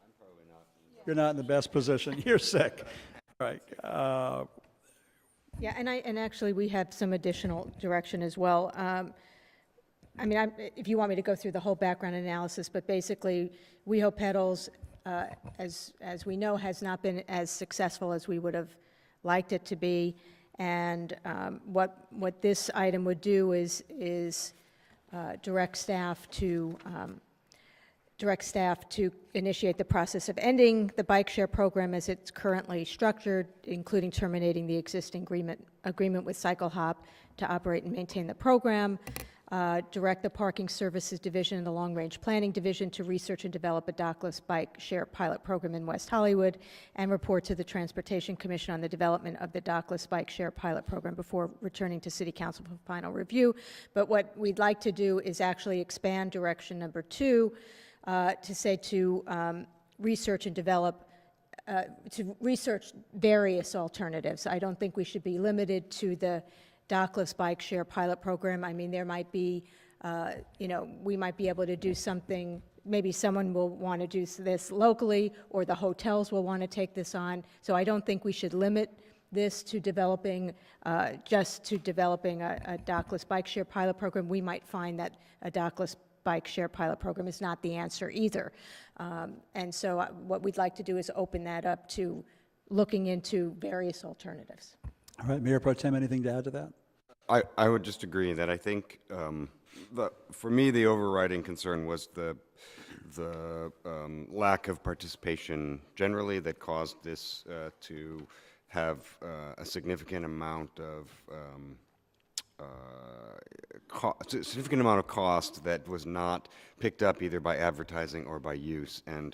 I'm probably not. You're not in the best position. You're sick. All right. Yeah, and actually, we have some additional direction as well. I mean, if you want me to go through the whole background analysis, but basically, WehoPedals, as we know, has not been as successful as we would have liked it to be. And what this item would do is direct staff to initiate the process of ending the bike share program as it's currently structured, including terminating the existing agreement with CycleHop to operate and maintain the program. Direct the Parking Services Division and the Long Range Planning Division to research and develop a dockless bike share pilot program in West Hollywood, and report to the Transportation Commission on the development of the dockless bike share pilot program before returning to City Council for final review. But what we'd like to do is actually expand direction number 2 to say to research and develop, to research various alternatives. I don't think we should be limited to the dockless bike share pilot program. I mean, there might be, we might be able to do something, maybe someone will want to do this locally, or the hotels will want to take this on. So I don't think we should limit this to developing, just to developing a dockless bike share pilot program. We might find that a dockless bike share pilot program is not the answer either. And so what we'd like to do is open that up to looking into various alternatives. All right, Mayor Pro Tem, anything to add to that? I would just agree that I think, for me, the overriding concern was the lack of participation generally that caused this to have a significant amount of cost that was not picked up either by advertising or by use. And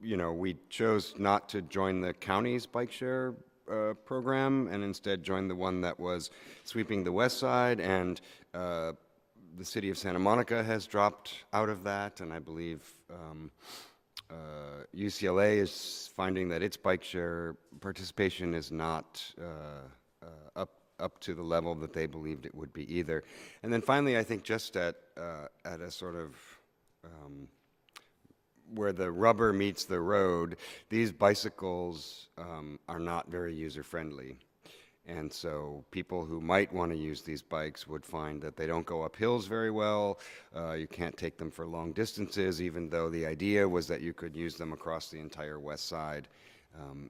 we chose not to join the county's bike share program, and instead joined the one that was sweeping the west side, and the city of Santa Monica has dropped out of that, and I believe UCLA is finding that its bike share participation is not up to the level that they believed it would be either. And then finally, I think just at a sort of where the rubber meets the road, these bicycles are not very user-friendly. And so people who might want to use these bikes would find that they don't go up hills very well. You can't take them for long distances, even though the idea was that you could use them across the entire west side.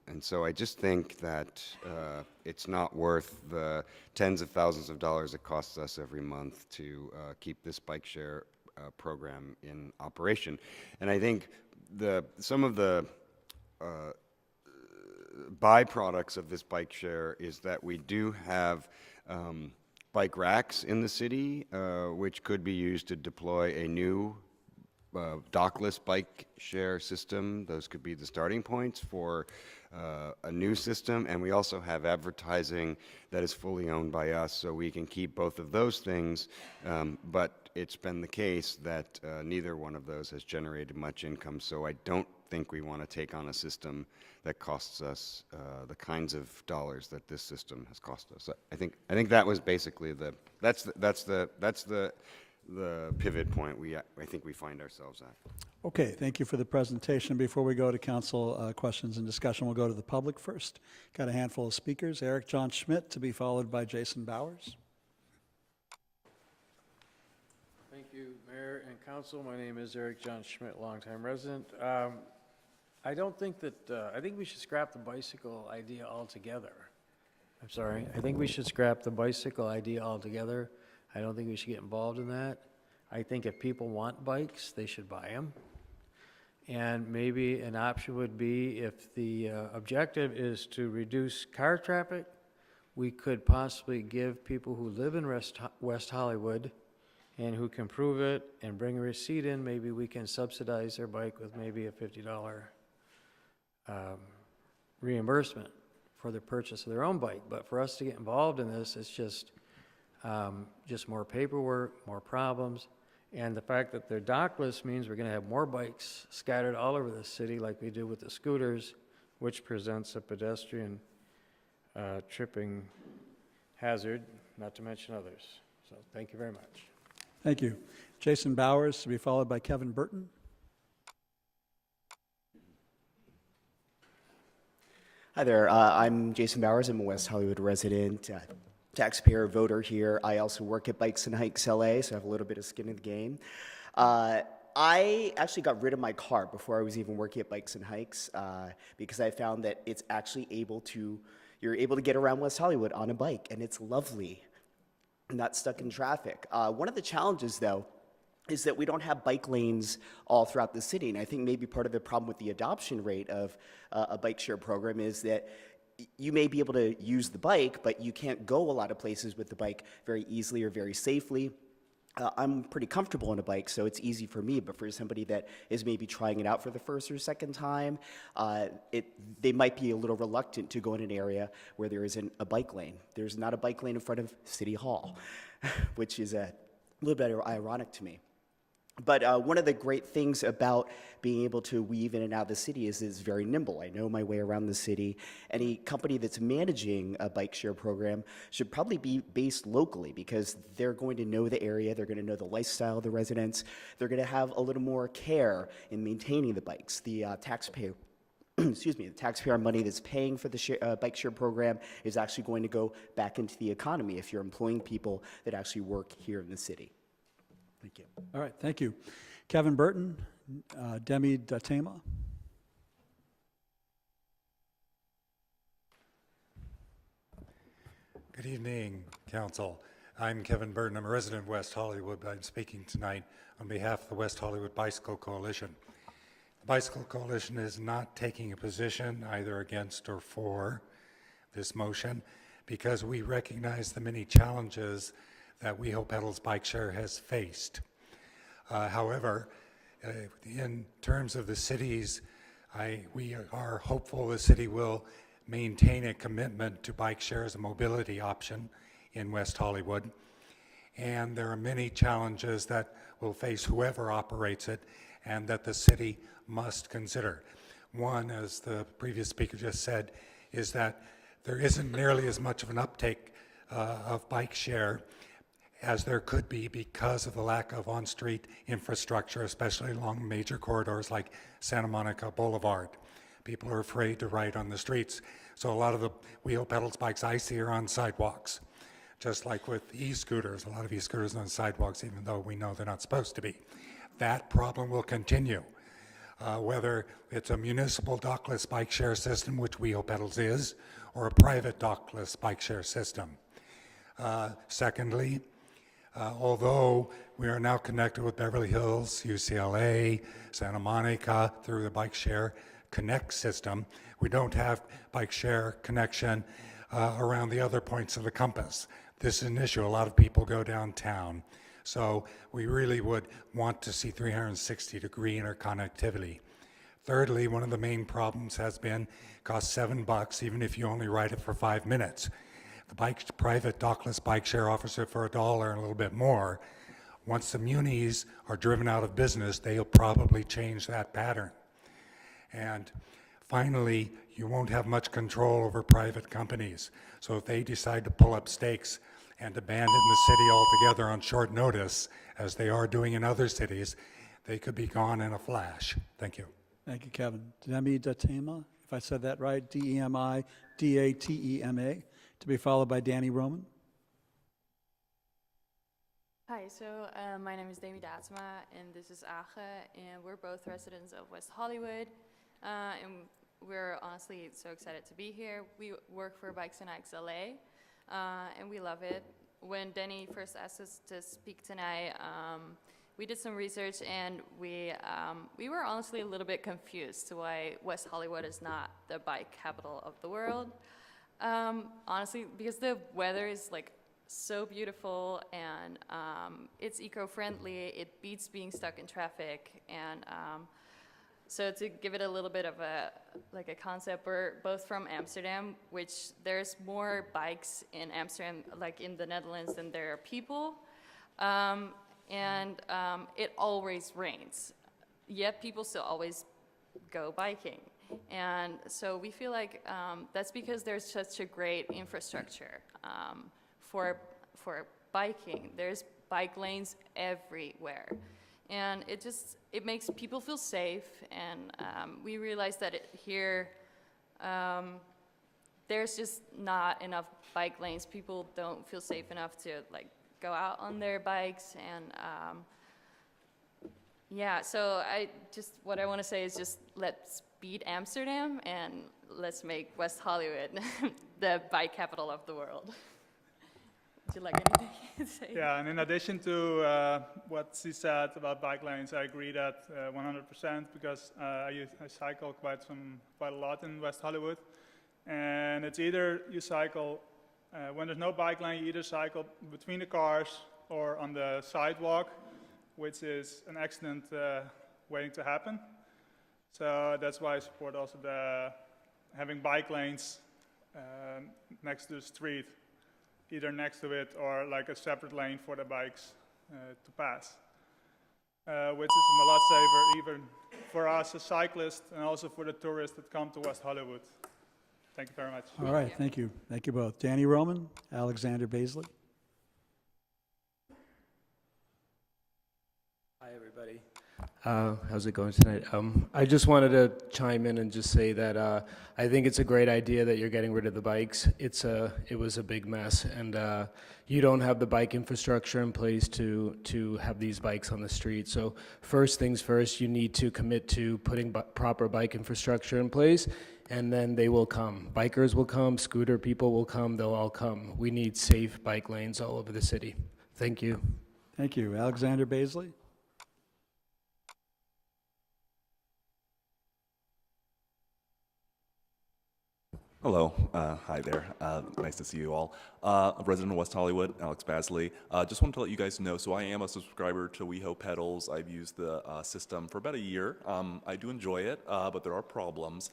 And so I just think that it's not worth the tens of thousands of dollars it costs us every month to keep this bike share program in operation. And I think some of the byproducts of this bike share is that we do have bike racks in the city, which could be used to deploy a new dockless bike share system. Those could be the starting points for a new system. And we also have advertising that is fully owned by us, so we can keep both of those things. But it's been the case that neither one of those has generated much income, so I don't think we want to take on a system that costs us the kinds of dollars that this system has cost us. So I think that was basically that's the pivot point I think we find ourselves at. Okay, thank you for the presentation. Before we go to council questions and discussion, we'll go to the public first. Got a handful of speakers. Eric John Schmidt, to be followed by Jason Bowers. Thank you, Mayor and Council. My name is Eric John Schmidt, longtime resident. I don't think that, I think we should scrap the bicycle idea altogether. I'm sorry, I think we should scrap the bicycle idea altogether. I don't think we should get involved in that. I think if people want bikes, they should buy them. And maybe an option would be if the objective is to reduce car traffic, we could possibly give people who live in West Hollywood and who can prove it and bring a receipt in, maybe we can subsidize their bike with maybe a $50 reimbursement for the purchase of their own bike. But for us to get involved in this, it's just more paperwork, more problems. And the fact that they're dockless means we're going to have more bikes scattered all over the city like we do with the scooters, which presents a pedestrian tripping hazard, not to mention others. So thank you very much. Thank you. Jason Bowers, to be followed by Kevin Burton. Hi there. I'm Jason Bowers. I'm a West Hollywood resident, taxpayer, voter here. I also work at Bikes and Hikes LA, so I have a little bit of skin in the game. I actually got rid of my car before I was even working at Bikes and Hikes because I found that it's actually you're able to get around West Hollywood on a bike, and it's lovely, not stuck in traffic. One of the challenges, though, is that we don't have bike lanes all throughout the city. And I think maybe part of the problem with the adoption rate of a bike share program is that you may be able to use the bike, but you can't go a lot of places with the bike very easily or very safely. I'm pretty comfortable on a bike, so it's easy for me, but for somebody that is maybe trying it out for the first or second time, they might be a little reluctant to go in an area where there isn't a bike lane. There's not a bike lane in front of City Hall, which is a little bit ironic to me. But one of the great things about being able to weave in and out of the city is it's very nimble. I know my way around the city. Any company that's managing a bike share program should probably be based locally because they're going to know the area, they're going to know the lifestyle of the residents, they're going to have a little more care in maintaining the bikes. The taxpayer the taxpayer money that's paying for the bike share program is actually going to go back into the economy if you're employing people that actually work here in the city. Thank you. All right, thank you. Kevin Burton, Demi Datema. Good evening, Council. I'm Kevin Burton. I'm a resident of West Hollywood, but I'm speaking tonight on behalf of the West Hollywood Bicycle Coalition. The Bicycle Coalition is not taking a position either against or for this motion because we recognize the many challenges that WehoPedals Bike Share has faced. However, in terms of the cities, we are hopeful the city will maintain a commitment to bike share as a mobility option in West Hollywood. And there are many challenges that will face whoever operates it and that the city must consider. One, as the previous speaker just said, is that there isn't nearly as much of an uptake of bike share as there could be because of the lack of on-street infrastructure, especially along major corridors like Santa Monica Boulevard. People are afraid to ride on the streets. So a lot of the WehoPedals bikes I see are on sidewalks. Just like with e-scooters, a lot of e-scooters are on sidewalks, even though we know they're not supposed to be. That problem will continue. Whether it's a municipal dockless bike share system, which WehoPedals is, or a private dockless bike share system. Secondly, although we are now connected with Beverly Hills, UCLA, Santa Monica through the Bike Share Connect system, we don't have bike share connection around the other points of the compass. This is an issue. A lot of people go downtown. So we really would want to see 360-degree interconnectivity. Thirdly, one of the main problems has been cost $7 even if you only ride it for 5 minutes. The private dockless bike share offers it for $1 and a little bit more. Once the munis are driven out of business, they'll probably change that pattern. And finally, you won't have much control over private companies. So if they decide to pull up stakes and abandon the city altogether on short notice, as they are doing in other cities, they could be gone in a flash. Thank you. Thank you, Kevin. Demi Datema, if I said that right, D-E-M-I-D-A-T-E-M-A, to be followed by Danny Roman. Hi, so my name is Demi Datema and this is Age, and we're both residents of West Hollywood. and we're honestly so excited to be here. We work for Bikes and Hikes LA, and we love it. When Denny first asked us to speak tonight, we did some research, and we were honestly a little bit confused to why West Hollywood is not the bike capital of the world. Honestly, because the weather is like so beautiful, and it's eco-friendly. It beats being stuck in traffic, and so to give it a little bit of a concept, we're both from Amsterdam, which there's more bikes in Amsterdam, like in the Netherlands, than there are people, and it always rains, yet people still always go biking. And so we feel like that's because there's such a great infrastructure for biking. There's bike lanes everywhere. And it makes people feel safe, and we realized that here, there's just not enough bike lanes. People don't feel safe enough to like go out on their bikes, and yeah, so what I want to say is just let's beat Amsterdam, and let's make West Hollywood the bike capital of the world. Would you like anything to say? Yeah, and in addition to what she said about bike lanes, I agree that 100% because I cycle quite a lot in West Hollywood, and it's either you cycle when there's no bike lane, you either cycle between the cars or on the sidewalk, which is an accident waiting to happen. So that's why I support also having bike lanes next to the street, either next to it or like a separate lane for the bikes to pass, which is a lot safer even for us as cyclists and also for the tourists that come to West Hollywood. Thank you very much. All right, thank you. Thank you both. Danny Roman, Alexander Baisley. Hi, everybody. How's it going tonight? I just wanted to chime in and just say that I think it's a great idea that you're getting rid of the bikes. It was a big mess, and you don't have the bike infrastructure in place to have these bikes on the street. So first things first, you need to commit to putting proper bike infrastructure in place, and then they will come. Bikers will come, scooter people will come, they'll all come. We need safe bike lanes all over the city. Thank you. Thank you. Alexander Baisley. Hello, hi there. Nice to see you all. A resident of West Hollywood, Alex Basley. Just wanted to let you guys know, so I am a subscriber to WehoPedals. I've used the system for about a year. I do enjoy it, but there are problems.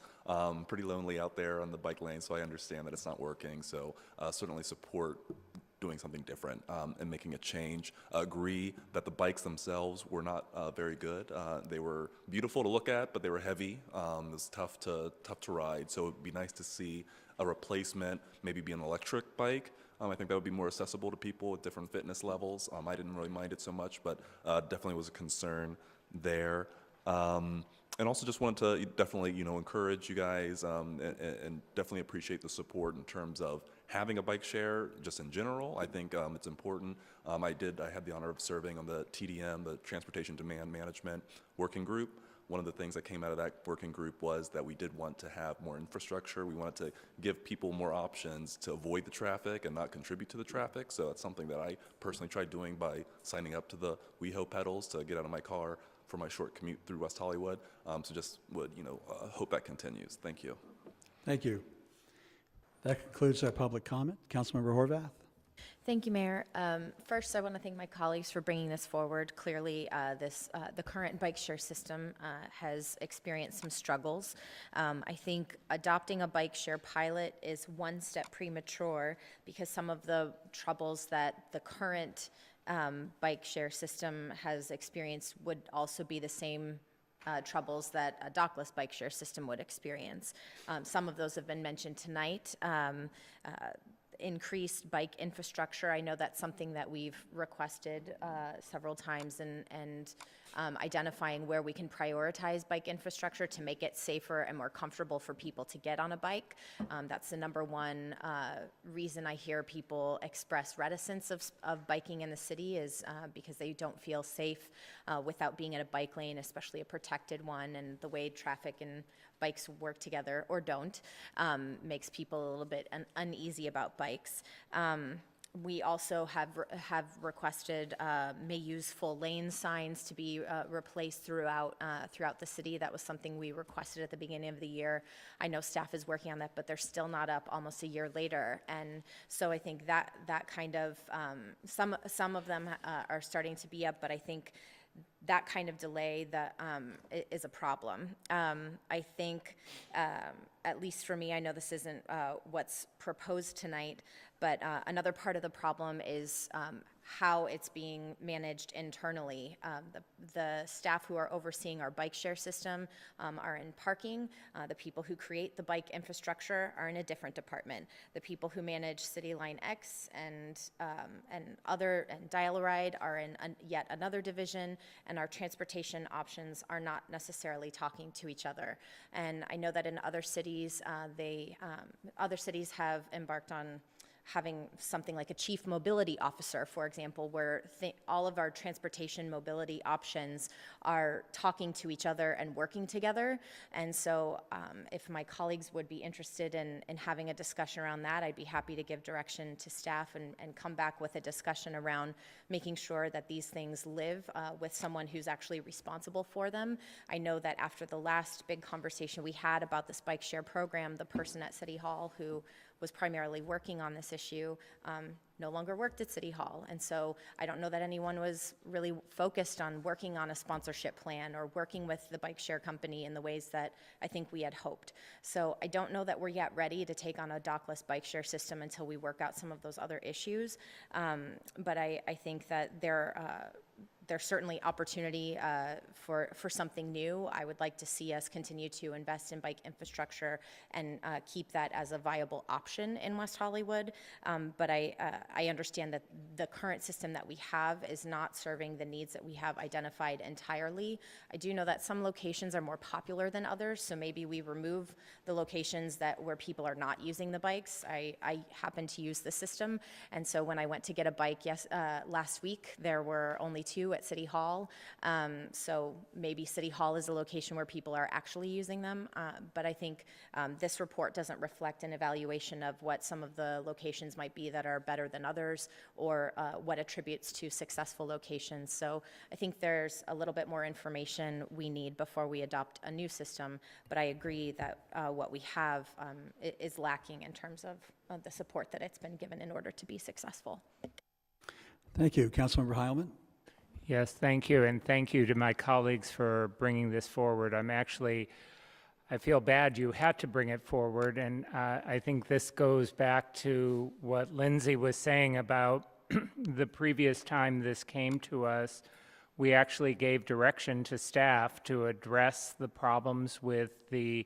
Pretty lonely out there on the bike lane, so I understand that it's not working. So certainly support doing something different and making a change. Agree that the bikes themselves were not very good. They were beautiful to look at, but they were heavy. It was tough to ride. So it'd be nice to see a replacement, maybe be an electric bike. I think that would be more accessible to people with different fitness levels. I didn't really mind it so much, but definitely was a concern there. And also just wanted to definitely, encourage you guys and definitely appreciate the support in terms of having a bike share just in general. I think it's important. I had the honor of serving on the TDM, the Transportation Demand Management Working Group. One of the things that came out of that working group was that we did want to have more infrastructure. We wanted to give people more options to avoid the traffic and not contribute to the traffic. So it's something that I personally tried doing by signing up to the WehoPedals to get out of my car for my short commute through West Hollywood. So just would, hope that continues. Thank you. Thank you. That concludes our public comment. Councilmember Horvath. Thank you, Mayor. First, I want to thank my colleagues for bringing this forward. Clearly, the current bike share system has experienced some struggles. I think adopting a bike share pilot is one step premature because some of the troubles that the current bike share system has experienced would also be the same troubles that a dockless bike share system would experience. Some of those have been mentioned tonight. increased bike infrastructure. I know that's something that we've requested several times, and identifying where we can prioritize bike infrastructure to make it safer and more comfortable for people to get on a bike. That's the number one reason I hear people express reticence of biking in the city is because they don't feel safe without being in a bike lane, especially a protected one, and the way traffic and bikes work together or don't makes people a little bit uneasy about bikes. We also have requested may use full lane signs to be replaced throughout the city. That was something we requested at the beginning of the year. I know staff is working on that, but they're still not up almost a year later. And so I think that kind of some of them are starting to be up, but I think that kind of delay is a problem. I think, at least for me, I know this isn't what's proposed tonight, but another part of the problem is how it's being managed internally. The staff who are overseeing our bike share system are in parking. The people who create the bike infrastructure are in a different department. The people who manage City Line X and Dial-A-Ride are in yet another division, and our transportation options are not necessarily talking to each other. And I know that in other cities, other cities have embarked on having something like a chief mobility officer, for example, where all of our transportation mobility options are talking to each other and working together. And so if my colleagues would be interested in having a discussion around that, I'd be happy to give direction to staff and come back with a discussion around making sure that these things live with someone who's actually responsible for them. I know that after the last big conversation we had about this bike share program, the person at City Hall who was primarily working on this issue, no longer worked at City Hall. And so I don't know that anyone was really focused on working on a sponsorship plan or working with the bike share company in the ways that I think we had hoped. So I don't know that we're yet ready to take on a dockless bike share system until we work out some of those other issues. But I think that there's certainly opportunity for something new. I would like to see us continue to invest in bike infrastructure and keep that as a viable option in West Hollywood. But I understand that the current system that we have is not serving the needs that we have identified entirely. I do know that some locations are more popular than others, so maybe we remove the locations where people are not using the bikes. I happen to use the system, and so when I went to get a bike last week, there were only 2 at City Hall. So maybe City Hall is a location where people are actually using them. But I think this report doesn't reflect an evaluation of what some of the locations might be that are better than others, or what attributes to successful locations. So I think there's a little bit more information we need before we adopt a new system. But I agree that what we have is lacking in terms of the support that it's been given in order to be successful. Thank you. Councilmember Heilman. Yes, thank you, and thank you to my colleagues for bringing this forward. I feel bad you had to bring it forward, and I think this goes back to what Lindsay was saying about the previous time this came to us. We actually gave direction to staff to address the problems with the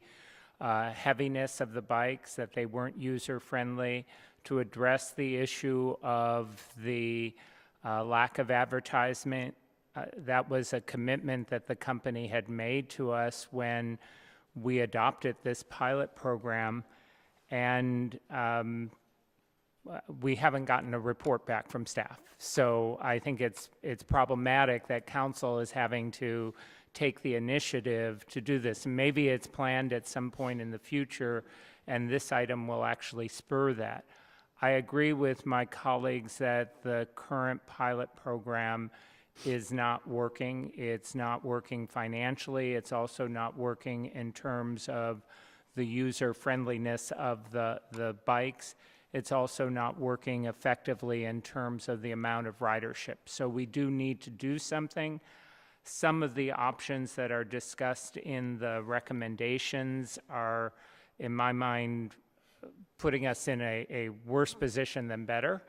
heaviness of the bikes, that they weren't user-friendly, to address the issue of the lack of advertisement. That was a commitment that the company had made to us when we adopted this pilot program, and we haven't gotten a report back from staff. So I think it's problematic that council is having to take the initiative to do this. Maybe it's planned at some point in the future, and this item will actually spur that. I agree with my colleagues that the current pilot program is not working. It's not working financially. It's also not working in terms of the user-friendliness of the bikes. It's also not working effectively in terms of the amount of ridership. So we do need to do something. Some of the options that are discussed in the recommendations are, in my mind, putting us in a worse position than better.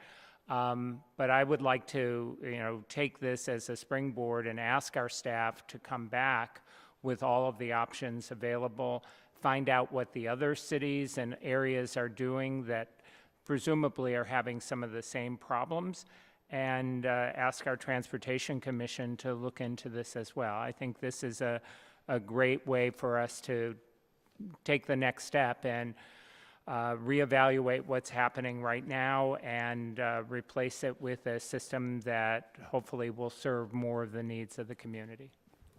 But I would like to, take this as a springboard and ask our staff to come back with all of the options available, find out what the other cities and areas are doing that presumably are having some of the same problems, and ask our Transportation Commission to look into this as well. I think this is a great way for us to take the next step and reevaluate what's happening right now and replace it with a system that hopefully will serve more of the needs of the community.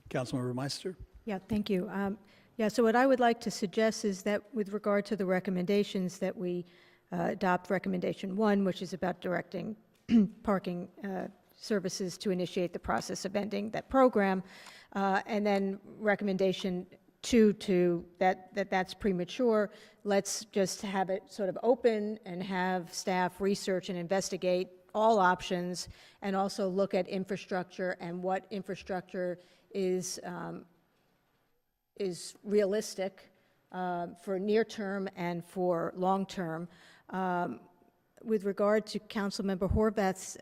Councilmember Meister? Yeah, thank you. So what I would like to suggest is that with regard to the recommendations, that we adopt recommendation 1, which is about directing parking services to initiate the process of ending that program, and then recommendation 2 that's premature. Let's just have it sort of open and have staff research and investigate all options, and also look at infrastructure and what infrastructure is realistic for near term and for long term. With regard to Councilmember Horvath's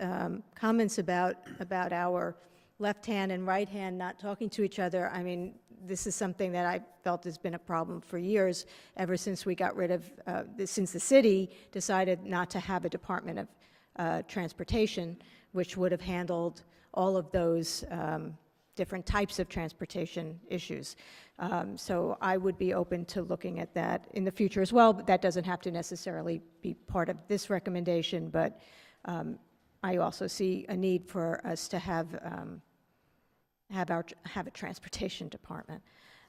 comments about our left hand and right hand not talking to each other, I mean, this is something that I felt has been a problem for years, ever since we got rid of, since the city decided not to have a Department of Transportation, which would have handled all of those different types of transportation issues. So I would be open to looking at that in the future as well, but that doesn't have to necessarily be part of this recommendation, but I also see a need for us to have a transportation department.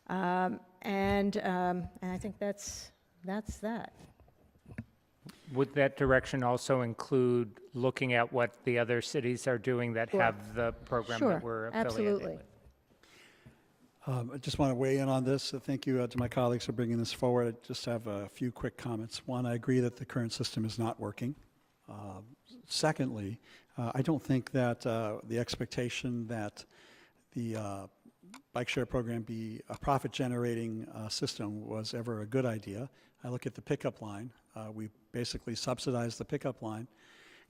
And I think that's that. Would that direction also include looking at what the other cities are doing that Sure. have the program Sure, that we're affiliated absolutely. with? I just want to weigh in on this. Thank you to my colleagues for bringing this forward. I just have a few quick comments. One, I agree that the current system is not working. Secondly, I don't think that the expectation that the bike share program be a profit-generating system was ever a good idea. I look at the pickup line. We basically subsidize the pickup line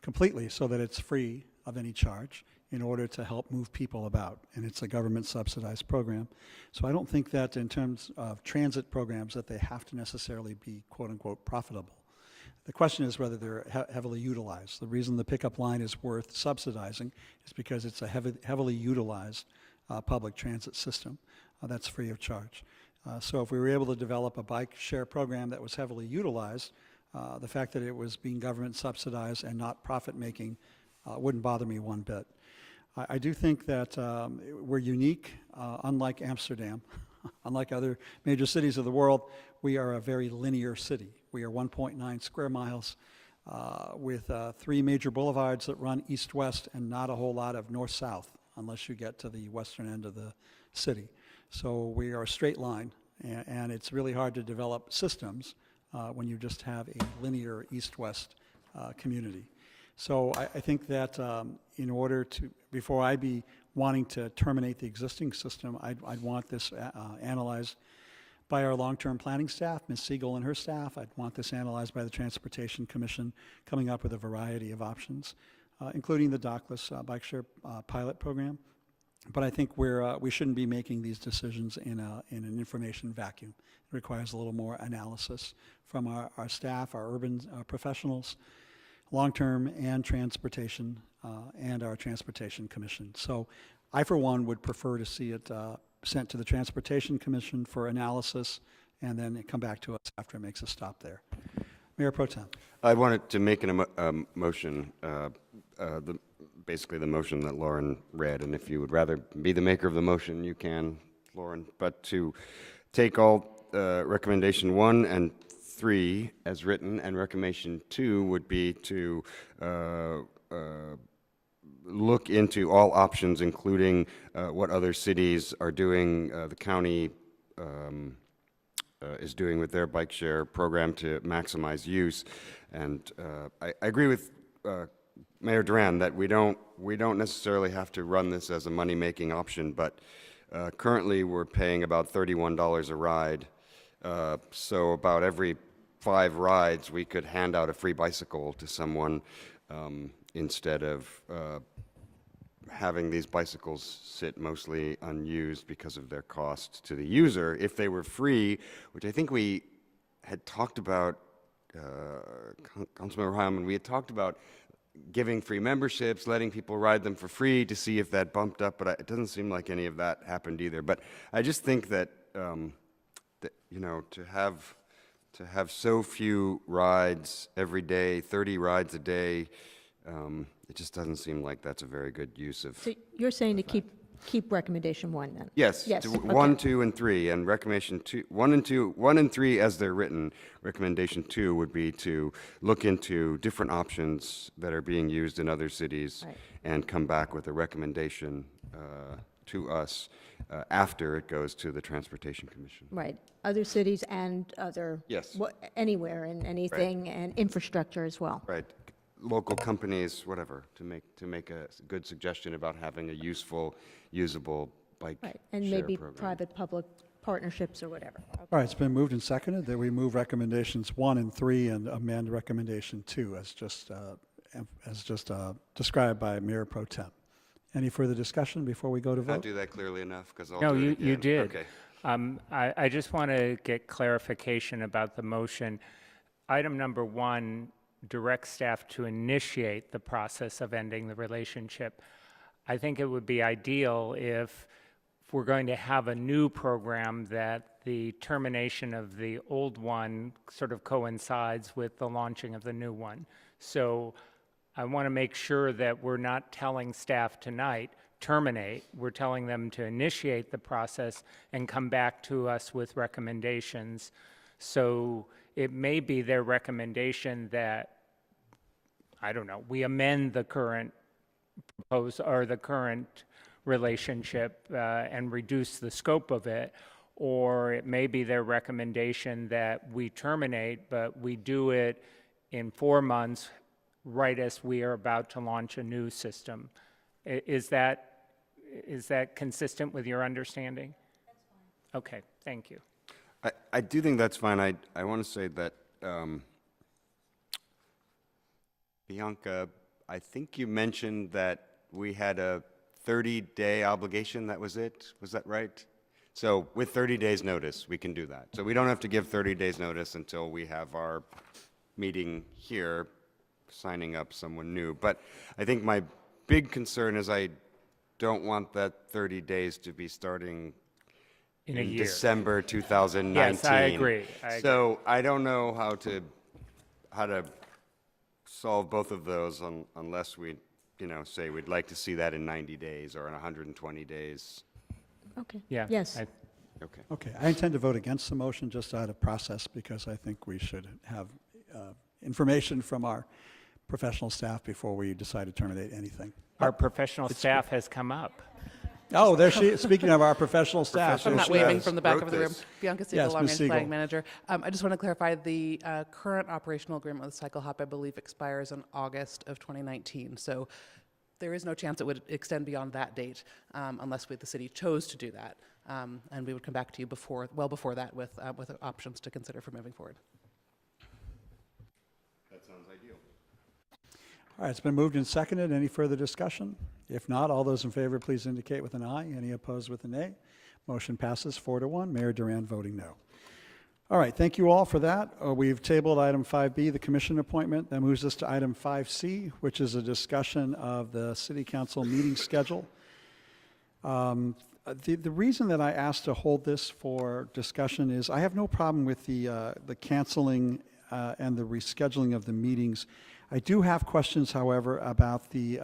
completely so that it's free of any charge in order to help move people about, and it's a government-subsidized program. So I don't think that in terms of transit programs that they have to necessarily be quote-unquote profitable. The question is whether they're heavily utilized. The reason the pickup line is worth subsidizing is because it's a heavily utilized public transit system that's free of charge. So if we were able to develop a bike share program that was heavily utilized, the fact that it was being government subsidized and not profit-making wouldn't bother me one bit. I do think that we're unique, unlike Amsterdam, unlike other major cities of the world. We are a very linear city. We are 1.9 square miles with 3 major boulevards that run east-west and not a whole lot of north-south unless you get to the western end of the city. So we are a straight line, and it's really hard to develop systems when you just have a linear east-west community. So I think that in order to, before I'd be wanting to terminate the existing system, I'd want this analyzed by our long-term planning staff, Ms. Siegel and her staff. I'd want this analyzed by the Transportation Commission, coming up with a variety of options, including the dockless bike share pilot program. But I think we shouldn't be making these decisions in an information vacuum. It requires a little more analysis from our staff, our urban professionals, long-term and transportation, and our Transportation Commission. So I, for one, would prefer to see it sent to the Transportation Commission for analysis, and then it come back to us after it makes a stop there. Mayor Pro Tem. I wanted to make a motion, basically the motion that Lauren read, and if you would rather be the maker of the motion, you can, Lauren, but to take all recommendation 1 and 3 as written, and recommendation 2 would be to look into all options, including what other cities are doing, the county is doing with their bike share program to maximize use. And I agree with Mayor Duran that we don't necessarily have to run this as a money-making option, but currently we're paying about $31 a ride. So about every 5 rides, we could hand out a free bicycle to someone instead of having these bicycles sit mostly unused because of their cost to the user. If they were free, which I think we had talked about Councilmember Hyman, we had talked about giving free memberships, letting people ride them for free to see if that bumped up, but it doesn't seem like any of that happened either. But I just think that, you know, to have so few rides every day, 30 rides a day, it just doesn't seem like that's a very good use of. So you're saying to keep recommendation 1 then? Yes, Yes. to Okay. 1, 2, and 3, and recommendation 1 and 3 as they're written. Recommendation 2 would be to look into different options that are being used in other cities Right. and come back with a recommendation to us after it goes to the Transportation Commission. Right. Other cities and other. Yes. Anywhere and anything, and infrastructure as well. Right. Local companies, whatever, to make a good suggestion about having a useful, usable bike Right. And share maybe program. private-public partnerships or whatever. All right, it's been moved and seconded that we move recommendations 1 and 3 and amend recommendation 2 as just described by Mayor Pro Tem. Any further discussion before we go to Did I vote? do that clearly enough? Because I'll No, do it you again. did. Okay. I just want to get clarification about the motion. Item number 1 directs staff to initiate the process of ending the relationship. I think it would be ideal if we're going to have a new program that the termination of the old one sort of coincides with the launching of the new one. So I want to make sure that we're not telling staff tonight, terminate. We're telling them to initiate the process and come back to us with recommendations. So it may be their recommendation that, I don't know, we amend the current the current relationship and reduce the scope of it, or it may be their recommendation that we terminate, but we do it in 4 months, right as we are about to launch a new system. Is that consistent with your understanding? That's fine. Okay, thank you. I do think that's fine. I want to say that, Bianca, I think you mentioned that we had a 30-day obligation, that was it? Was that right? So with 30 days' notice, we can do that. So we don't have to give 30 days' notice until we have our meeting here, signing up someone new. But I think my big concern is I don't want that 30 days to be starting in a year. December 2019. Yes, I agree. So I don't know how to solve both of those unless we, say we'd like to see that in 90 days or in 120 days. Okay. Yeah. Yes. Okay. Okay, I intend to vote against the motion just out of process because I think we should have information from our professional staff before we decide to terminate anything. Our professional staff has come up. Oh, there she is. Speaking of our professional staff. I'm there not she waving is. from the back wrote of the room. this. Bianca Siegel, Yes, Long Ms. Range Siegel. Planning Manager. I just want to clarify the current operational agreement with Cycle Hop, I believe, expires in August of 2019. So there is no chance it would extend beyond that date unless the city chose to do that. And we would come back to you well before that with options to consider for moving forward. That sounds ideal. All right, it's been moved and seconded. Any further discussion? If not, all those in favor, please indicate with an aye. Any opposed with a nay? Motion passes 4-1. Mayor Duran voting no. All right, thank you all for that. We've tabled item 5B, the commission appointment. That moves us to item 5C, which is a discussion of the city council meeting schedule. The reason that I asked to hold this for discussion is I have no problem with the canceling and the rescheduling of the meetings. I do have questions, however, about the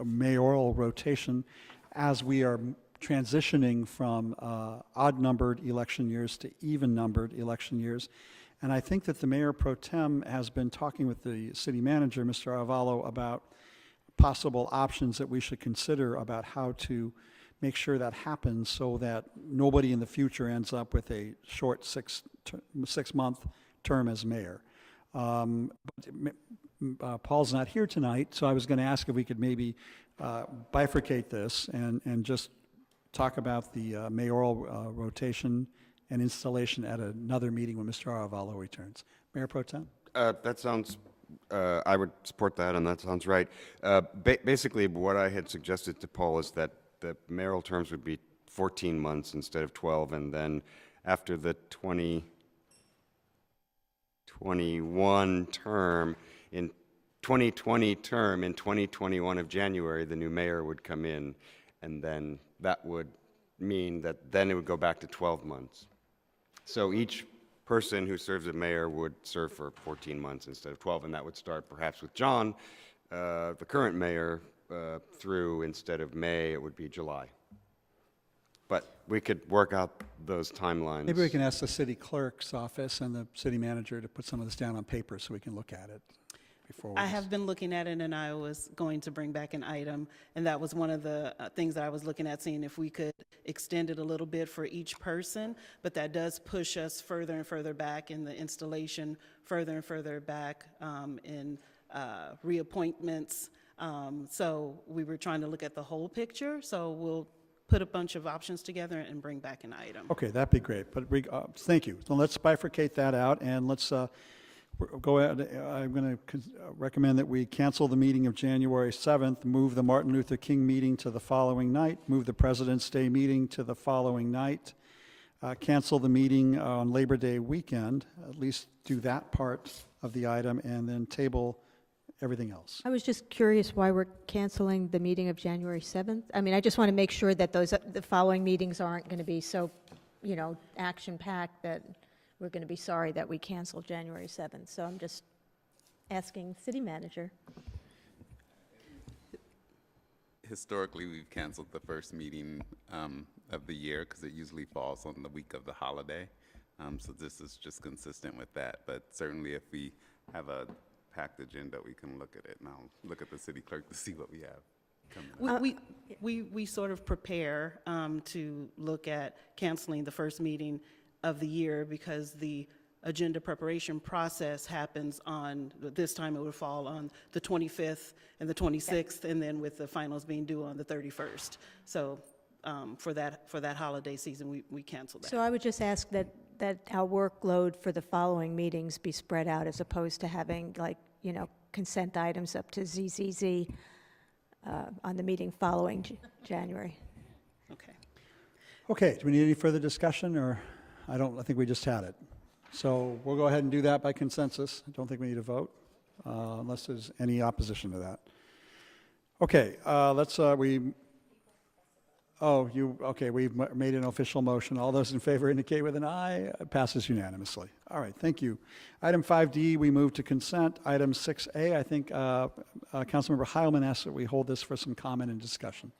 mayoral rotation as we are transitioning from odd-numbered election years to even-numbered election years. And I think that the mayor pro tem has been talking with the city manager, Mr. Avallo, about possible options that we should consider about how to make sure that happens so that nobody in the future ends up with a short six-month term as mayor. Paul's not here tonight, so I was going to ask if we could maybe bifurcate this and just talk about the mayoral rotation and installation at another meeting when Mr. Avallo returns. Mayor Pro Tem? That sounds, I would support that, and that sounds right. Basically, what I had suggested to Paul is that the mayoral terms would be 14 months instead of 12, and then after the 2021 term, in 2020 term, in 2021 of January, the new mayor would come in, and then that would mean that then it would go back to 12 months. So each person who serves as mayor would serve for 14 months instead of 12, and that would start perhaps with John, the current mayor, through, instead of May, it would be July. But we could work out those timelines. Maybe we can ask the city clerk's office and the city manager to put some of this down on paper so we can look at it before we I have been looking at it, and I was going to bring back an item, and that was one of the things that I was looking at, seeing if we could extend it a little bit for each person, but that does push us further and further back in the installation, further and further back in reappointments. So we were trying to look at the whole picture, so we'll put a bunch of options together and bring back an item. Okay, that'd be great, but thank you. So let's bifurcate that out, and let's go ahead. I'm going to recommend that we cancel the meeting of January 7th, move the Martin Luther King meeting to the following night, move the President's Day meeting to the following night, cancel the meeting on Labor Day weekend, at least do that part of the item, and then table everything else. I was just curious why we're canceling the meeting of January 7th. I mean, I just want to make sure that the following meetings aren't going to be so, action-packed that we're going to be sorry that we canceled January 7th. So I'm just asking city manager. Historically, we've canceled the first meeting of the year because it usually falls on the week of the holiday. So this is just consistent with that. But certainly if we have a packed agenda, we can look at it, and I'll look at the city clerk to see what we have coming up. We sort of prepare to look at canceling the first meeting of the year because the agenda preparation process happens on, this time it would fall on the 25th and the 26th, and then with the finals being due on the 31st. So for that holiday season, we canceled that. So I would just ask that our workload for the following meetings be spread out as opposed to having consent items up to ZZZ on the meeting following January. Okay. Okay, do we need any further discussion, or I think we just had it. So we'll go ahead and do that by consensus. I don't think we need a vote unless there's any opposition to that. Okay, we've made an official motion. All those in favor indicate with an aye. It passes unanimously. All right, thank you. Item 5D, we move to consent. Item 6A, I think Councilmember Heilman asked that we hold this for some comment and discussion.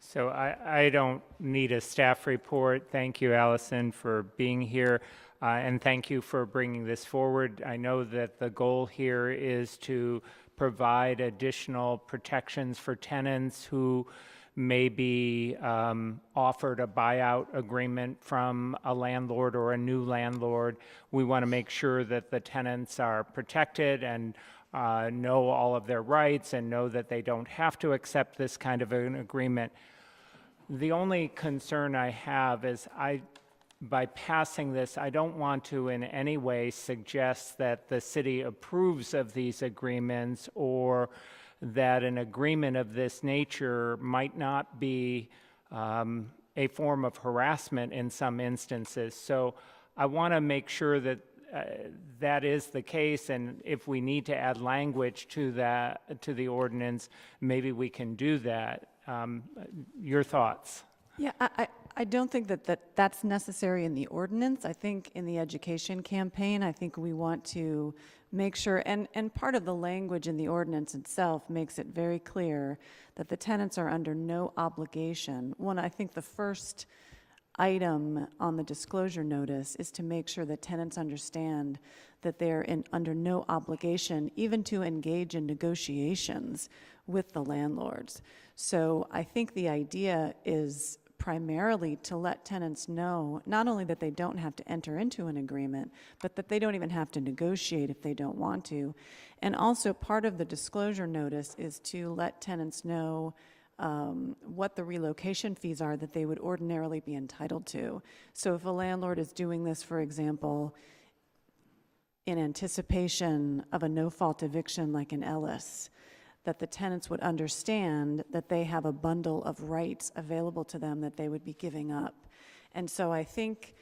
So I don't need a staff report. Thank you, Allison, for being here, and thank you for bringing this forward. I know that the goal here is to provide additional protections for tenants who may be offered a buyout agreement from a landlord or a new landlord. We want to make sure that the tenants are protected and know all of their rights and know that they don't have to accept this kind of an agreement. The only concern I have is by passing this, I don't want to in any way suggest that the city approves of these agreements or that an agreement of this nature might not be a form of harassment in some instances. So I want to make sure that that is the case, and if we need to add language to the ordinance, maybe we can do that. Your thoughts? Yeah, I don't think that's necessary in the ordinance. I think in the education campaign, I think we want to make sure, and part of the language in the ordinance itself makes it very clear that the tenants are under no obligation. I think the first item on the disclosure notice is to make sure that tenants understand that they're under no obligation even to engage in negotiations with the landlords. So I think the idea is primarily to let tenants know not only that they don't have to enter into an agreement, but that they don't even have to negotiate if they don't want to. And also part of the disclosure notice is to let tenants know what the relocation fees are that they would ordinarily be entitled to. So if a landlord is doing this, for example, in anticipation of a no-fault eviction like in Ellis, that the tenants would understand that they have a bundle of rights available to them that they would be giving up. And so I think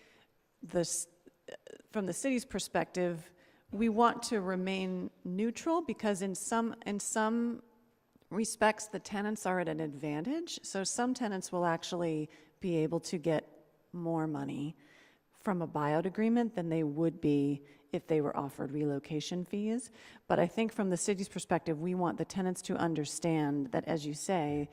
from the city's perspective, we want to remain neutral because in some respects, the tenants are at an advantage. So some tenants will actually be able to get more money from a buyout agreement than they would be if they were offered relocation fees. But I think from the city's perspective, we want the tenants to understand that, as you say,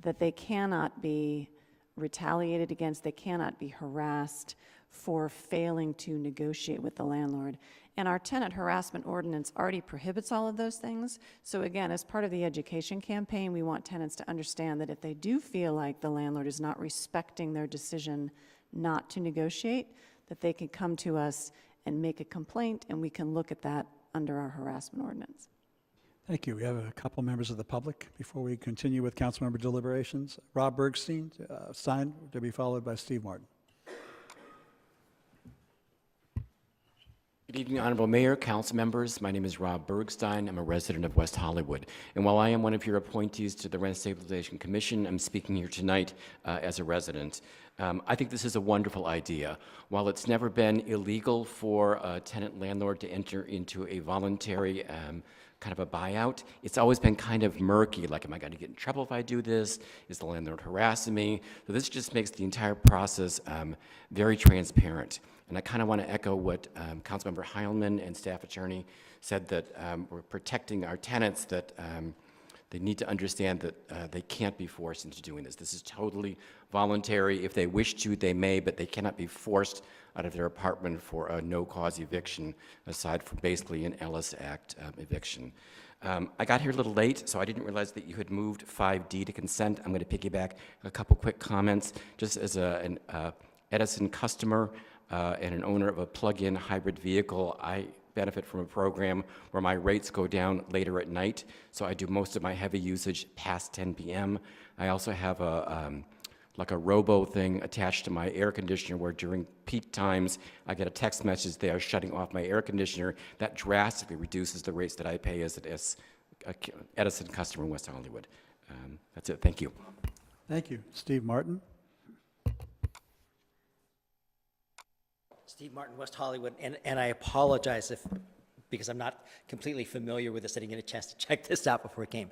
that they cannot be retaliated against, they cannot be harassed for failing to negotiate with the landlord. And our tenant harassment ordinance already prohibits all of those things. So again, as part of the education campaign, we want tenants to understand that if they do feel like the landlord is not respecting their decision not to negotiate, that they can come to us and make a complaint, and we can look at that under our harassment ordinance. Thank you. We have a couple members of the public before we continue with council member deliberations. Rob Bergstein, signed, to be followed by Steve Martin. Good evening, Honorable Mayor, council members. My name is Rob Bergstein. I'm a resident of West Hollywood. And while I am one of your appointees to the Rent Stabilization Commission, I'm speaking here tonight as a resident. I think this is a wonderful idea. While it's never been illegal for a tenant landlord to enter into a voluntary kind of a buyout, it's always been kind of murky, like, am I going to get in trouble if I do this? Is the landlord harassing me? So this just makes the entire process very transparent. And I kind of want to echo what Councilmember Heilman and staff attorney said, that we're protecting our tenants, that they need to understand that they can't be forced into doing this. This is totally voluntary. If they wish to, they may, but they cannot be forced out of their apartment for a no-cause eviction, aside from basically an Ellis Act eviction. I got here a little late, so I didn't realize that you had moved 5D to consent. I'm going to piggyback a couple quick comments. Just as an Edison customer and an owner of a plug-in hybrid vehicle, I benefit from a program where my rates go down later at night, so I do most of my heavy usage past 10 p.m. I also have like a robo thing attached to my air conditioner, where during peak times I get a text message they are shutting off my air conditioner. That drastically reduces the rates that I pay as an Edison customer in West Hollywood. That's it. Thank you. Thank you. Steve Martin. Steve Martin, West Hollywood, and I apologize because I'm not completely familiar with this. I didn't get a chance to check this out before it came.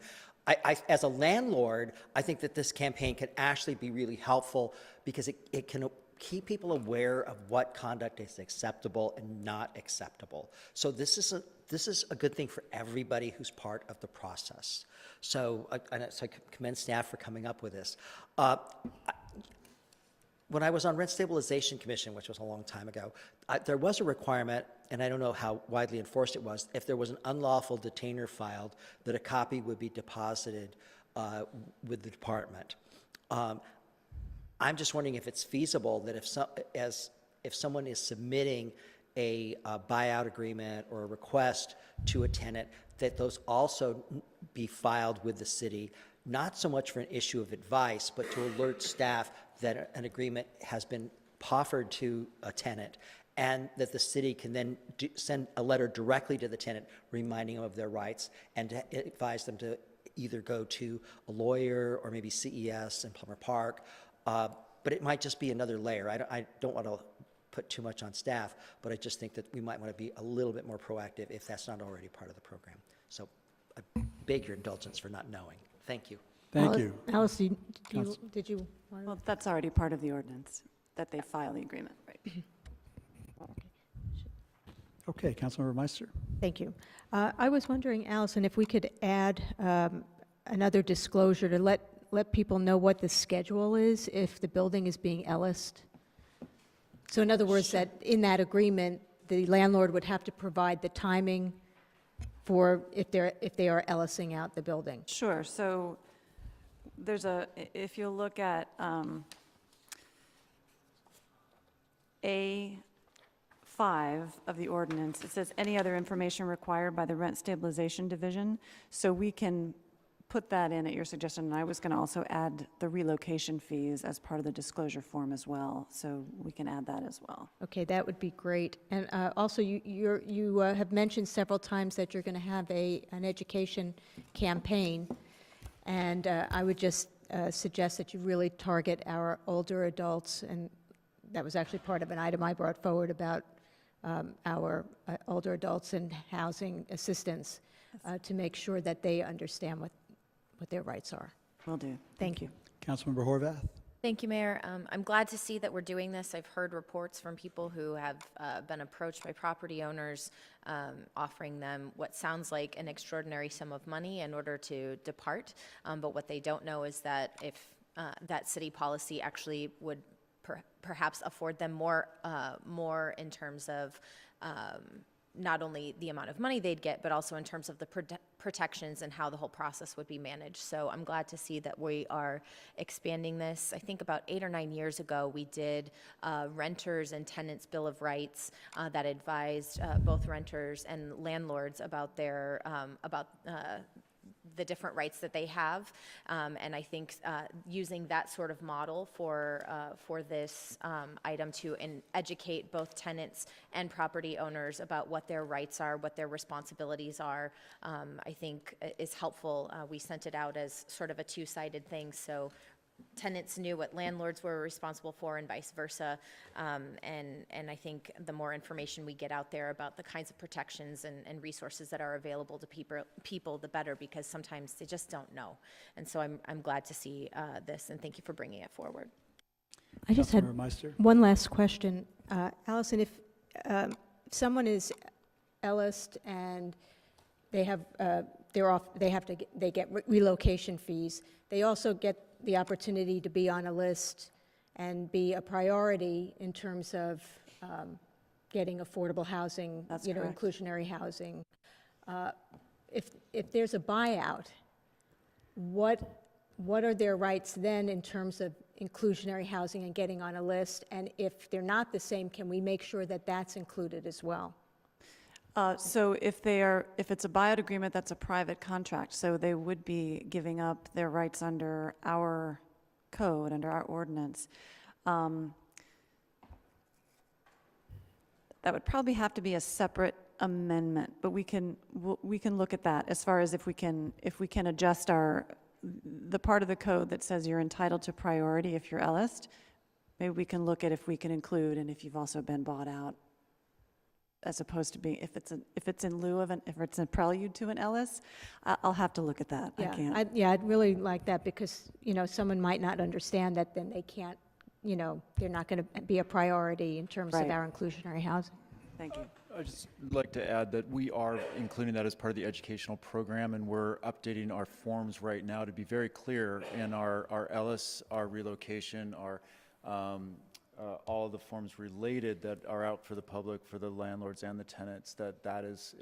As a landlord, I think that this campaign can actually be really helpful because it can keep people aware of what conduct is acceptable and not acceptable. So this is a good thing for everybody who's part of the process. So I commend staff for coming up with this. When I was on Rent Stabilization Commission, which was a long time ago, there was a requirement, and I don't know how widely enforced it was, if there was an unlawful detainer filed, that a copy would be deposited with the department. I'm just wondering if it's feasible that if someone is submitting a buyout agreement or a request to a tenant, that those also be filed with the city, not so much for an issue of advice, but to alert staff that an agreement has been proffered to a tenant, and that the city can then send a letter directly to the tenant reminding them of their rights, and to advise them to either go to a lawyer or maybe CES in Plummer Park. But it might just be another layer. I don't want to put too much on staff, but I just think that we might want to be a little bit more proactive if that's not already part of the program. So I beg your indulgence for not knowing. Thank you. Thank you. Alice, did you want to? Well, that's already part of the ordinance, that they file the agreement. Right. Okay, Councilmember Meister. Thank you. I was wondering, Allison, if we could add another disclosure to let people know what the schedule is if the building is being Ellised. So in other words, that in that agreement, the landlord would have to provide the timing for if they are Ellising out the building. Sure. So there's if you look at A5 of the ordinance, it says any other information required by the Rent Stabilization Division. So we can put that in at your suggestion, and I was going to also add the relocation fees as part of the disclosure form as well, so we can add that as well. Okay, that would be great. And also, you have mentioned several times that you're going to have an education campaign, and I would just suggest that you really target our older adults, and that was actually part of an item I brought forward about our older adults and housing assistants to make sure that they understand what their rights are. Will do. Thank you. Councilmember Horvath? Thank you, Mayor. I'm glad to see that we're doing this. I've heard reports from people who have been approached by property owners offering them what sounds like an extraordinary sum of money in order to depart. But what they don't know is that if that city policy actually would perhaps afford them more in terms of not only the amount of money they'd get, but also in terms of the protections and how the whole process would be managed. So I'm glad to see that we are expanding this. I think about 8 or 9 years ago, we did renters and tenants bill of rights that advised both renters and landlords about their the different rights that they have, and I think using that sort of model for this item to educate both tenants and property owners about what their rights are, what their responsibilities are, I think is helpful. We sent it out as sort of a two-sided thing, so tenants knew what landlords were responsible for and vice versa. And I think the more information we get out there about the kinds of protections and resources that are available to people, the better, because sometimes they just don't know. And so I'm glad to see this, and thank you for bringing it forward. I just had Councilmember Meister? one last question. Allison, if someone is Ellised and they have they get relocation fees, they also get the opportunity to be on a list and be a priority in terms of getting affordable housing, That's correct. Inclusionary housing. If there's a buyout, what are their rights then in terms of inclusionary housing and getting on a list? And if they're not the same, can we make sure that that's included as well? So if it's a buyout agreement, that's a private contract, so they would be giving up their rights under our code, under our ordinance. That would probably have to be a separate amendment, but we can look at that as far as if we can adjust the part of the code that says you're entitled to priority if you're Ellised. Maybe we can look at if we can include and if you've also been bought out, as opposed to being, if it's in lieu of if it's a prelude to an Ellis. I'll have to look at that. Yeah, I can't. I'd really like that, because someone might not understand that, then they can't, they're not going to be a priority in terms of our inclusionary housing. Thank you. I'd just like to add that we are including that as part of the educational program, and we're updating our forms right now to be very clear in our Ellis, our relocation, our all the forms related that are out for the public, for the landlords and the tenants, that is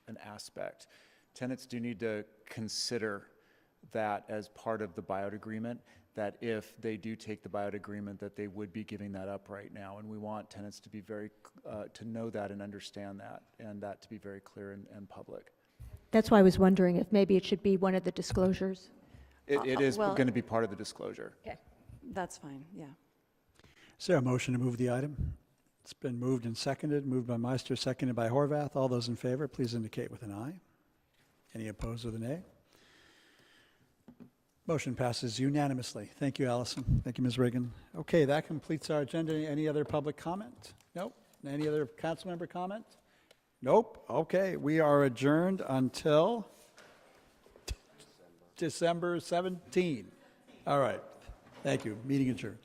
an aspect. Tenants do need to consider that as part of the buyout agreement, that if they do take the buyout agreement, that they would be giving that up right now. And we want tenants to be to know that and understand that, and that to be very clear and public. That's why I was wondering if maybe it should be one of the disclosures. It is well- going to be part of the disclosure. Okay. That's fine, yeah. Is there a motion to move the item? It's been moved and seconded, moved by Meister, seconded by Horvath. All those in favor, please indicate with an aye. Any opposed with a nay? Motion passes unanimously. Thank you, Allison. Thank you, Ms. Reagan. Okay, that completes our agenda. Any other public comment? Nope. Any other council member comment? Nope. Okay, we are adjourned until December 17. All right. Thank you. Meeting adjourned.